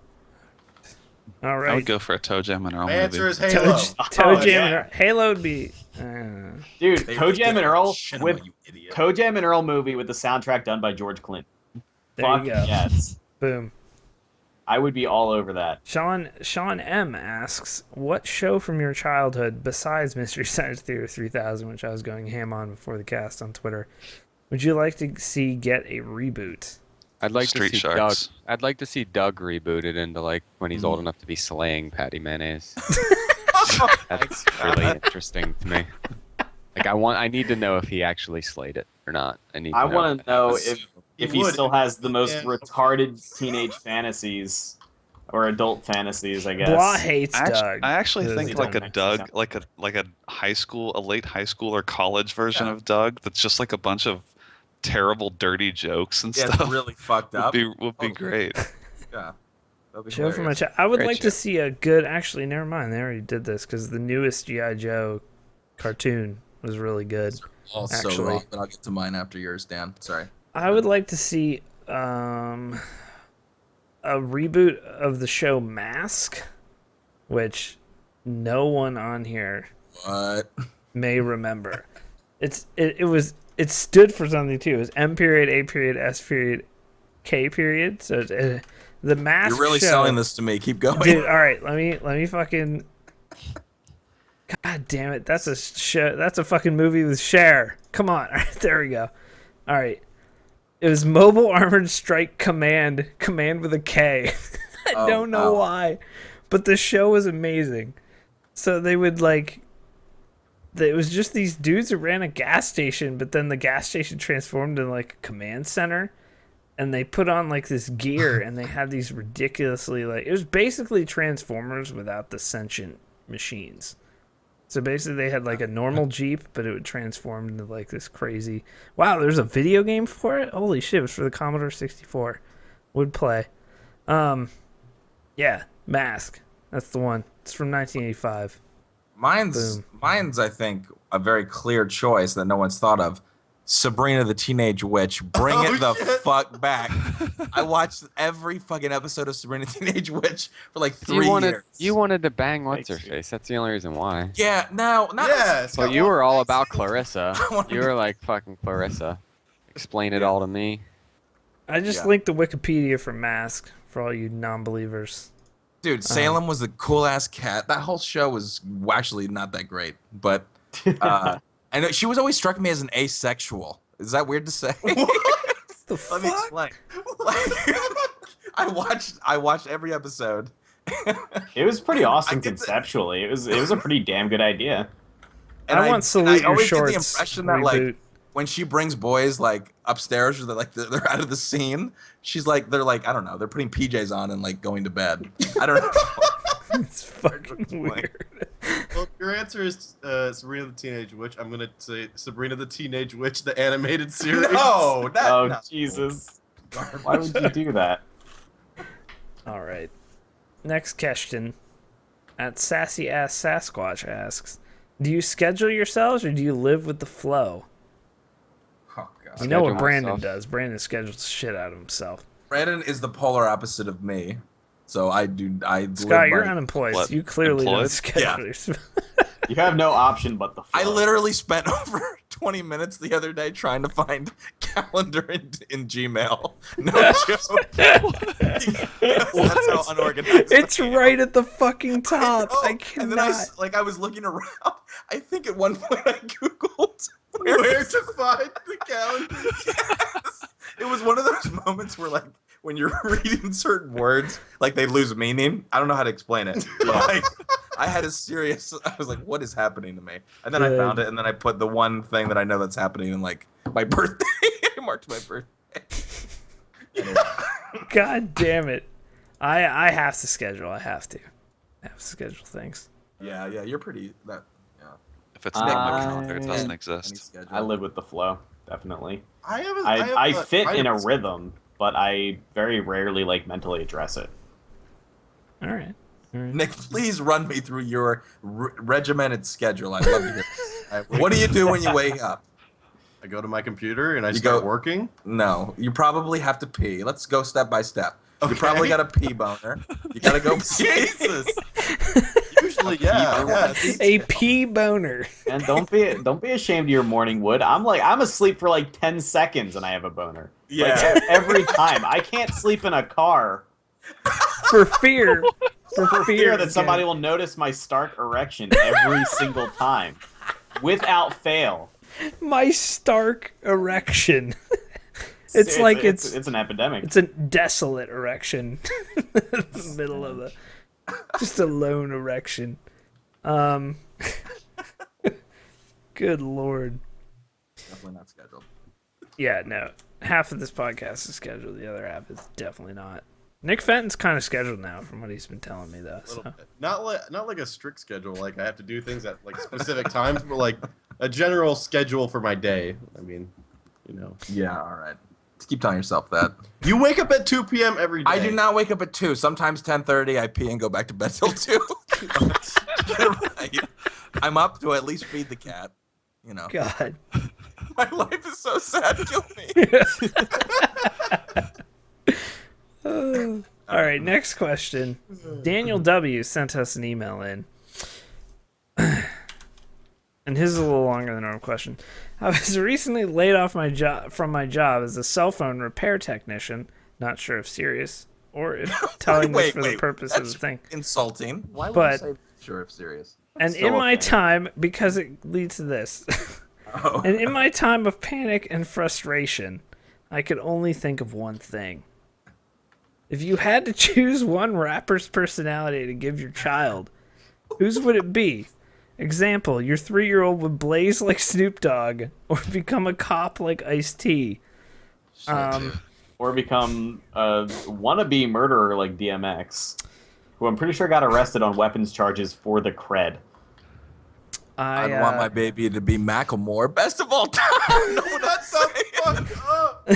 All I would right. go for a Toe Jam and Earl My movie. answer is Halo. Toe Jam yeah. and Earl. Halo would be. Dude, They Toe Jam and Earl Cinema, with you idiot. Toe Jam and Earl movie with the soundtrack done by George Clinton. There Fuck you go. yes. Boom. I would be all over that. Sean M asks, what show from your childhood, besides Mystery Science Theater 3000, which I was going ham on before the cast on Twitter, would you like to see get a reboot? I'd like Street to see Sharks. Doug. I'd like to see Doug rebooted into like when he's old enough to be slaying Patty Mayonnaise. That's really interesting to me. Like I need to know if he actually slayed it or not. I want to know if he would. still has the most Yeah. retarded teenage fantasies or adult fantasies, I guess. Blah hates I Doug. actually Because think he like a doesn't- Doug, like a late high school or college version of Doug that's just like a bunch of terrible, dirty jokes and Yeah, stuff. it's really fucked up. would be great. Yeah. That'd be Show from my hilarious. child. I would Great like show. to see a good. Actually, never mind. They already did this because the newest G.I. Joe cartoon was really good. Oh, so actually. wrong, but I'll get to mine after yours, Dan. Sorry. I would like to see a reboot of the show Mask, which no one on here What? may remember. It stood for something too. It was M period, A period, S period, K period. So the Mask. You're really show, selling this to me. Keep going. dude. All right, let me fucking. God damn it! That's a show. That's a fucking movie with Cher. Come on, all right, there we go. All right, it was Mobile Armored Strike Command with a K. I Oh, don't know wow. why, but the show was amazing. So they would like. It was just these dudes who ran a gas station, but then the gas station transformed into like a command center, and they put on like this gear, and they had these ridiculously like it was basically Transformers without the sentient machines. So basically, they had like a normal Jeep, but it would transform into like this crazy. Wow, there's a video game for it. Holy shit! It was for the Commodore 64. Would play. Yeah, Mask. That's the one. It's from 1985. Mine's, I think, a very clear choice that no one's thought of. Sabrina the Teenage Witch. Bring Oh, it the shit. fuck back. I watched every fucking episode of Sabrina the Teenage Witch for like 3 years. You wanted to bang what's her Thanks, dude. face. That's the only reason why. Yeah, no, not Yeah, it's Well, got you one were all nice- about Clarissa. wanted You were like fucking Clarissa. Explain it all to me. I just Yeah. linked the Wikipedia for Mask for all you non-believers. Dude, Salem was the cool ass cat. That whole show was actually not that great, but I know she was always struck me as an asexual. Is that weird to say? The Let me fuck? explain. I watched every episode. It was pretty awesome I get the- conceptually. It was a pretty damn good idea. And I want Salute Your always get Shorts the impression that like reboot. when she brings boys like upstairs, or they're out of the scene. She's like they're like I don't know. They're putting PJs on and like going to bed. I don't know. It's fucking weird. Well, your answer is Sabrina the Teenage Witch. I'm gonna say Sabrina the Teenage Witch, the animated series. No, that, Oh no. Jesus! Why would you do that? All right. Next question. At Sassy Ass Sasquatch asks, do you schedule yourselves or do you live with the flow? Oh, God. You know what Schedule Brandon myself. does. Brandon schedules the shit out of himself. Brandon is the polar opposite of me. So I Scott, live you're by- unemployed. What, So you clearly don't employed? schedule yourself. You have no option but the flow. I literally spent over 20 minutes the other day trying to find calendar in Gmail. No joke. That's how unorganized It's I am. right at the fucking top. know. I And then I cannot. was looking around. I think at one point I googled Where to find the calendar? Yes. It was one of those moments where like when you're reading certain words, like they lose meaning. I don't know how to explain it. Like I had a serious. I was like, "What is happening to me?" And then I Good. found it, and then I put the one thing that I know that's happening in like my birthday. I marked my birthday. Anyway. God damn it. I have to schedule. I have to schedule things. Yeah, you're pretty. Yeah. If it's not on my I- calendar, it doesn't Any exist. schedule. I live with the flow, definitely. I I fit in a rhythm. rhythm, but I very rarely like mentally address it. All right. All right. Nick, please run me through your regimented schedule. I'd love to hear this. What do you do when you wake up? I go to my computer and I You start go- working. No, you probably have to pee. Let's go step by step. Okay. You probably got a pee boner. You gotta go pee. Jesus. Usually, yeah. A pea boner. And don't be ashamed of your morning wood. I'm asleep for like 10 seconds and I have a boner. Yeah. Like, every time. I can't sleep in a car For fear. for fear that somebody will notice my stark erection every single time, without fail. My stark erection. It's like it's an epidemic. It's a desolate erection. In the middle of the just a lone erection. Good lord. Definitely not scheduled. Yeah, no. Half of this podcast is scheduled, the other half is definitely not. Nick Fenton's kind of scheduled now from what he's been telling me though. So. Not like a strict schedule, like I have to do things at like specific times, but like a general schedule for my day. I mean, you know. Yeah, all right. Just keep telling yourself that. You wake up at 2 p.m. every day. I do not wake up at 2. Sometimes 10:30. I pee and go back to bed till 2. Right. I'm up to at least feed the cat. You know. God. My life is so sad. Kill me. All right, next question. Daniel W. sent us an email in. And his is a little longer than our question. I was recently laid off from my job as a cell phone repair technician. Not sure if serious or if telling this for the purpose of the thing. Insulting. Why would But- you say sure if serious? And Still in my okay. time, because it leads to this, Oh. and in my time of panic and frustration, I could only think of one thing. If you had to choose one rapper's personality to give your child, whose would it be? Example, your 3-year-old would blaze like Snoop Dogg or become a cop like Ice-T. Or become a wannabe murderer like DMX, who I'm pretty sure got arrested on weapons charges for the cred. I'd want my baby to be Macklemore, best of all time. No, that's so fuck up.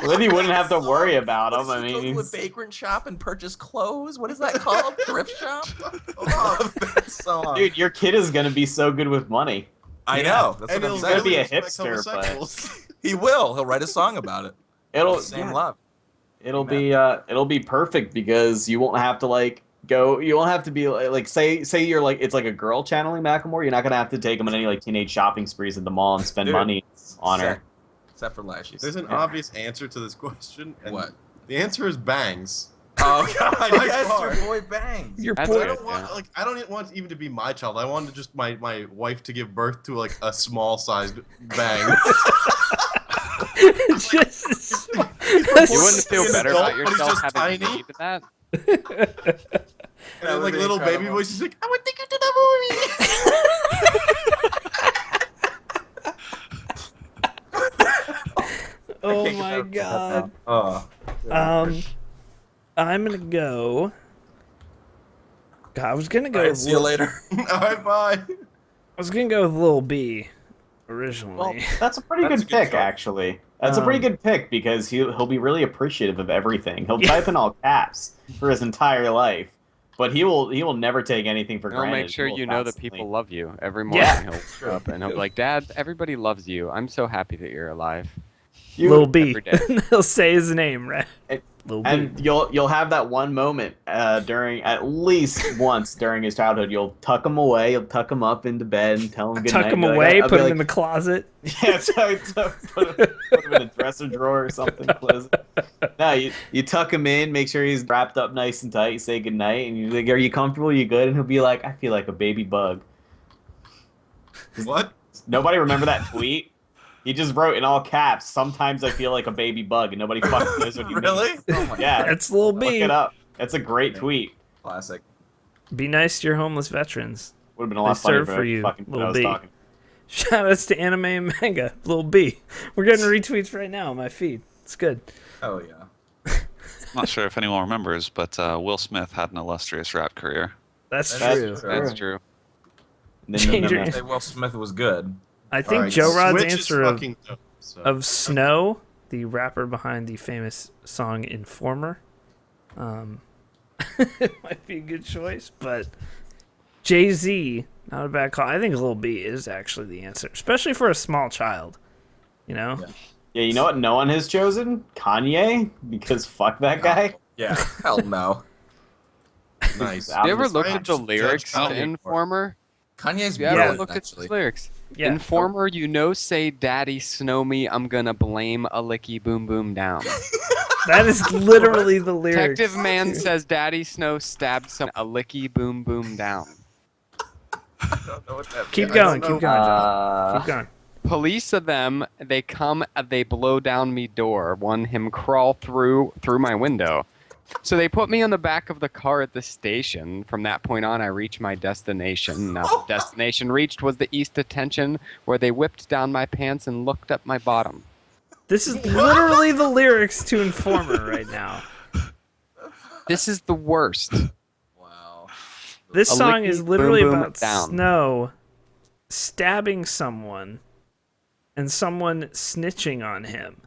Well, then you wouldn't have to worry about him. I Go to a mean, vagrant shop and purchase clothes. What is that called? Thrift shop. I love that song. dude, your kid is gonna be so good with money. I know. That's And what I'm he'll saying. gonna be a respect hipster, but- homosexuals. He will. He'll write a song about it. It'll Same yeah, love. it'll be perfect because you won't have to like go. You won't have to be like say you're like it's like a girl channeling Macklemore. You're not gonna have to take him on any like teenage shopping sprees at the mall and spend Dude, money on her. Except for lashes. There's an obvious answer to this question. And What? The answer is bangs. Oh God! By Yes, far. your boy bangs. Your That's boy. I good. don't want I don't want even to be my child. I wanted just my wife to give birth to like a small sized bang. Just, You wouldn't feel He's better adult, about but he's yourself just having tiny. to that? And then, like be little baby incredible. voice, he's like, I would take you to the movie. oh my god. Oh. I'm gonna go. God, I was gonna go. All right, with see you later. All right, bye. I was gonna go with Lil B originally. Well, that's a pretty That's good a good pick, choice. actually. That's a pretty good pick because he'll be really appreciative of everything. He'll type in all caps for his entire life, but he will never take anything for And I'll granted. make sure He will you know that constantly- people love you. Every morning Yeah. he'll wake up and he'll be like, Dad, everybody loves you. I'm so happy that you're alive. Lil B. every day. He'll say his name, right? Lil B. And you'll have that one moment during at least once during his childhood. You'll tuck him away. You'll tuck him up into bed and tell him good Tuck night. him Be like, away, I'll put be him like, in the closet. Yeah, put him in a dresser drawer or something. Close it. No, you tuck him in, make sure he's wrapped up nice and tight. You say good night, and you're like, "Are you comfortable? You good?" And he'll be like, "I feel like a baby bug." What? Nobody remember that tweet? He just wrote in all caps, "Sometimes I feel like a baby bug," and nobody fucking knows what he Really? means. Oh my Yeah, That's Lil look B. it up. That's a great tweet. Classic. Be nice to your homeless veterans. Would have been a lot They funnier serve if for I you, fucking when I Lil was B. talking. Shoutouts to anime and manga, Lil B. We're getting retweets right now on my feed. It's good. Oh yeah. Not sure if anyone remembers, but Will Smith had an illustrious rap career. That's That's true. true. That's true. And then Change the your- memo. Say Will Smith was good. I think Alright, Joe Rod's Switch is answer of fucking dope, so. Snow, the rapper behind the famous song Informer, it might be a good choice, but Jay-Z, not a bad call. I think Lil B is actually the answer, especially for a small child. You know? Yeah. Yeah, you know what no one has chosen? Kanye, because fuck that guy. Yeah, hell no. Nice. Out You of ever his looked mind. at the lyrics Judge to Kanye. Informer? Kanye's You ever brilliant, looked at actually. the lyrics? Yeah. Informer, you know, say daddy snow me, I'm gonna blame a licky boom boom down. That is literally the lyrics. Detective man says daddy snow stabbed some a licky boom boom down. I don't know what that Keep means. going, don't keep going, know. John. Keep going. Police of them, they come, they blow down me door. One him crawl through my window. So they put me on the back of the car at the station. From that point on, I reached my destination. Now, the destination reached was the East Detention, where they whipped down my pants and looked up my bottom. This is literally the lyrics to Informer right now. This is the worst. Wow. This A song licky is literally boom boom about down. Snow stabbing someone and someone snitching on him.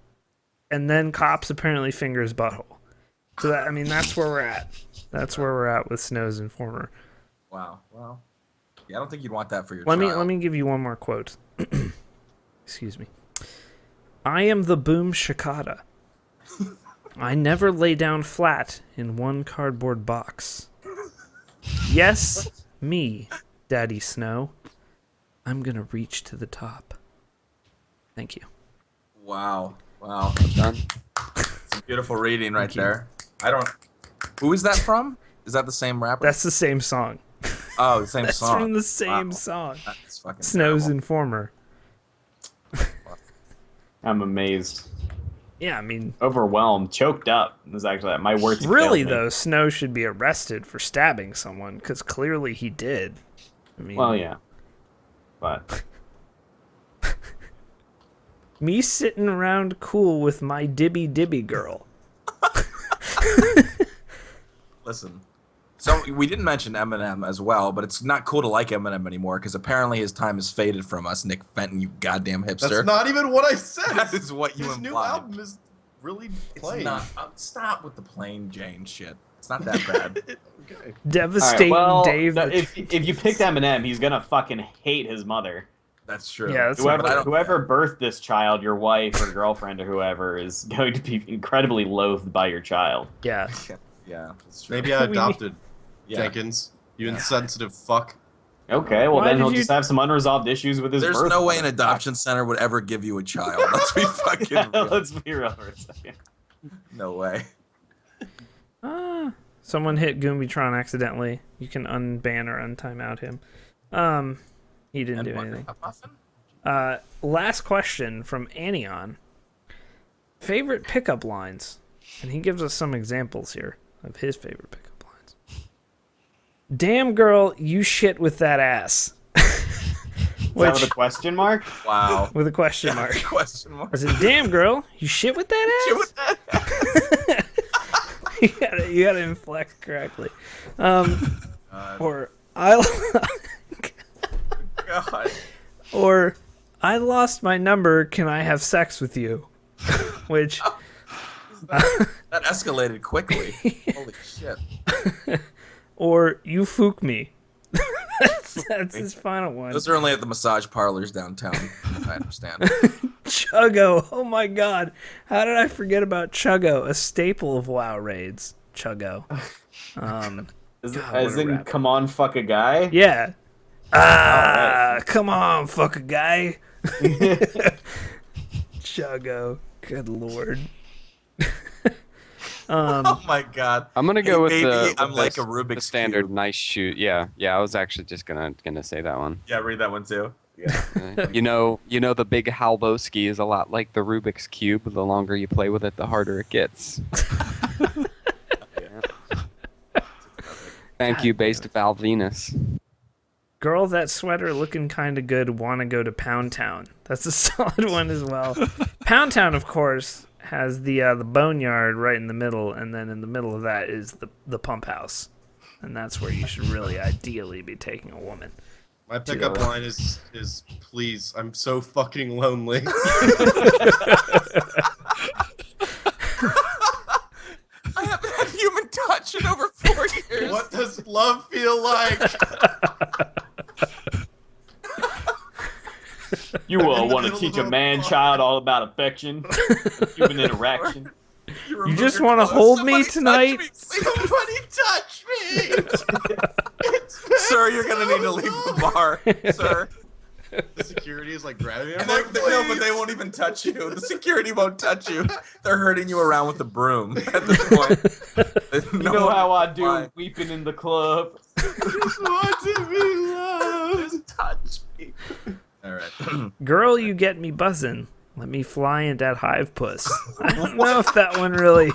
And then cops apparently finger his butthole. So that, I mean, that's where we're at. That's where we're at with Snow's Informer. Wow. Well, yeah, I don't think you'd want that for your Let child. me give you one more quote. Excuse me. I am the boom shakata. I never lay down flat in one cardboard box. Yes, me, Daddy Snow. I'm gonna reach to the top. Thank you. Wow. Wow. Done. It's a beautiful reading right Thank you. there. I don't. Who is that from? Is that the same rapper? That's the same song. oh, the same That's song. from the same Wow. song. That's fucking Snow's terrible. Informer. I'm amazed. Yeah, I mean, Overwhelmed. Choked up. Is actually my words. have really failed me. though, Snow should be arrested for stabbing someone because clearly he did. I mean, Well, yeah. But me sitting around cool with my dibby girl. Listen. So we didn't mention Eminem as well, but it's not cool to like Eminem anymore because apparently his time has faded from us, Nick Fenton, you goddamn hipster. That's not even what I said. That is what you His new implied. album is really It's plain. not. Stop with the plain Jane shit. It's not that bad. Okay. Devastating well, Dave. no, if you picked Eminem, he's gonna fucking hate his mother. That's true. Yeah, that's But I don't- Whoever birthed this child, your wife or girlfriend or whoever, is going to be incredibly loathed by your child. yeah. Yeah, that's true. Maybe I We- adopted Yeah. Jenkins. You Yeah. insensitive fuck. Okay, well Why then did he'll you- just have some unresolved issues with his There's birth no way an mother. adoption center would ever give you a child. Let's be fucking real. Let's be real for a second. No way. Someone hit Goombitron accidentally. You can unban or untimeout him. He didn't do what, anything. a muffin? Last question from Anion. Favorite pickup lines, and he gives us some examples here of his favorite pickup lines. Damn girl, you shit with that ass. Is that with a question mark? Wow. with a question mark. Question mark. I said, damn girl, you shit with that ass? Shit with that. you gotta inflect correctly. Or God. or I lost my number. Can I have sex with you? Which That escalated quickly. Holy shit. or you fook me. that's his final one. Those are only at the massage parlors downtown. I understand. Chuggo. Oh my god. How did I forget about Chuggo? A staple of WoW raids. Chuggo. As God, what a in, rapper. come on, fuck a guy? Yeah. Ah, come on, fuck a guy. Chuggo. Good lord. Oh my god. I'm gonna go with Hey, baby, the I'm with like the- a Rubik's the standard Cube. nice shoot. Yeah, I was actually just gonna say that one. Yeah, read that one too. Yeah. You know the big Halboski is a lot like the Rubik's Cube. The longer you play with it, the harder it gets. Thank you, based Val Venus. Girl, that sweater looking kind of good. Want to go to Pound Town? That's a solid one as well. Pound Town, of course, has the boneyard right in the middle, and then in the middle of that is the pump house, and that's where you should really ideally be taking a woman. My pickup line is please, I'm so fucking lonely. I haven't had human touch in over 4 years. What does love feel like? You want to teach a man-child all about affection, human interaction. You just want to hold me tonight? Somebody touch me! Sir, you're gonna need to leave the bar, sir. The security is like grabbing him. And no, but they won't even touch you. The security won't touch you. They're herding you around with a broom at this point. You know how I do weeping in the club. Just want to be loved. Just touch me. All right. Girl, you get me buzzing. Let me fly into that hive puss. I don't know if that one really...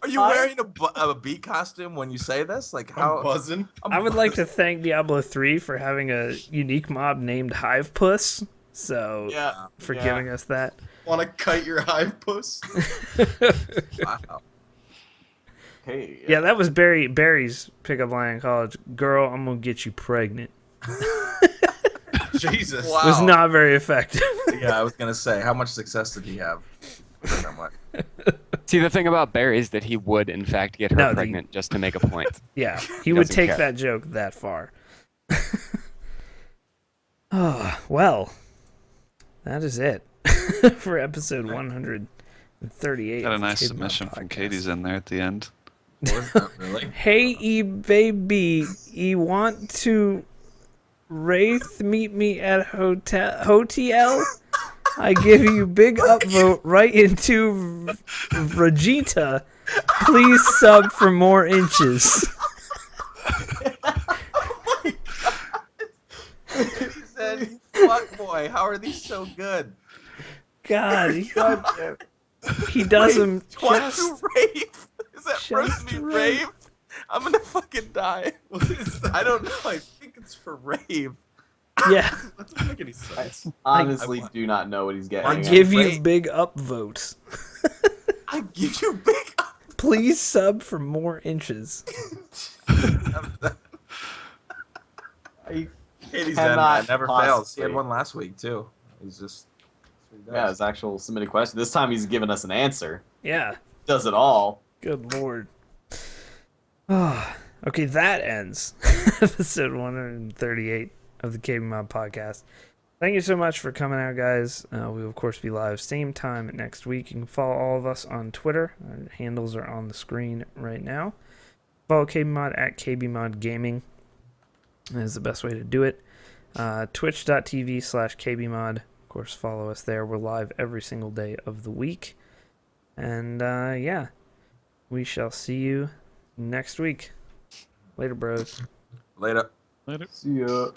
Are you wearing a bee costume when you say this? Like how? I'm buzzing. I would like to thank Diablo 3 for having a unique mob named Hive Puss. So, for giving us that. Want to kite your hive puss? Wow. Hey. Yeah, that was Barry's pickup line in college. Girl, I'm going to get you pregnant. Jesus. Wow. Was not very effective. Yeah, I was gonna say, how much success did he have? See, the thing about Barry is that he would, in fact, get her pregnant just to make a point. Yeah, he would doesn't take care. that joke that far. Oh, well, that is it for episode 138. Got a of nice KBMOD submission from Podcast. Katie's in there at the end. Was that really? Hey, baby, you want to Wraith meet me at hotel? I give you big upvote right into Vegeta. Please sub for more inches. He said, "Fuck boy, how are these so good?" God, he does them What just... to rave? Is that supposed to be just rave? I'm gonna fucking die. I don't know. I think it's for rave. Yeah. That doesn't make any sense. Honestly, do not know what he's getting. I at. give you Rave. big upvotes. I give you big. Please sub for more inches. Katie's Cannot man never possibly. fails. He had one last week too. He's just. Yeah, his actual submitted question. This time he's given us an answer. Yeah. Does it all. Good lord. Oh, okay, that ends episode 138 of the KBMOD podcast. Thank you so much for coming out, guys. We will, of course, be live same time next week. You can follow all of us on Twitter. Our handles are on the screen right now. Follow KBMOD at KBMOD Gaming. That is the best way to do it. Twitch.tv/KBMOD. Of course, follow us there. We're live every single day of the week. And, yeah, we shall see you next week. Later, bros. Later. Later. See ya.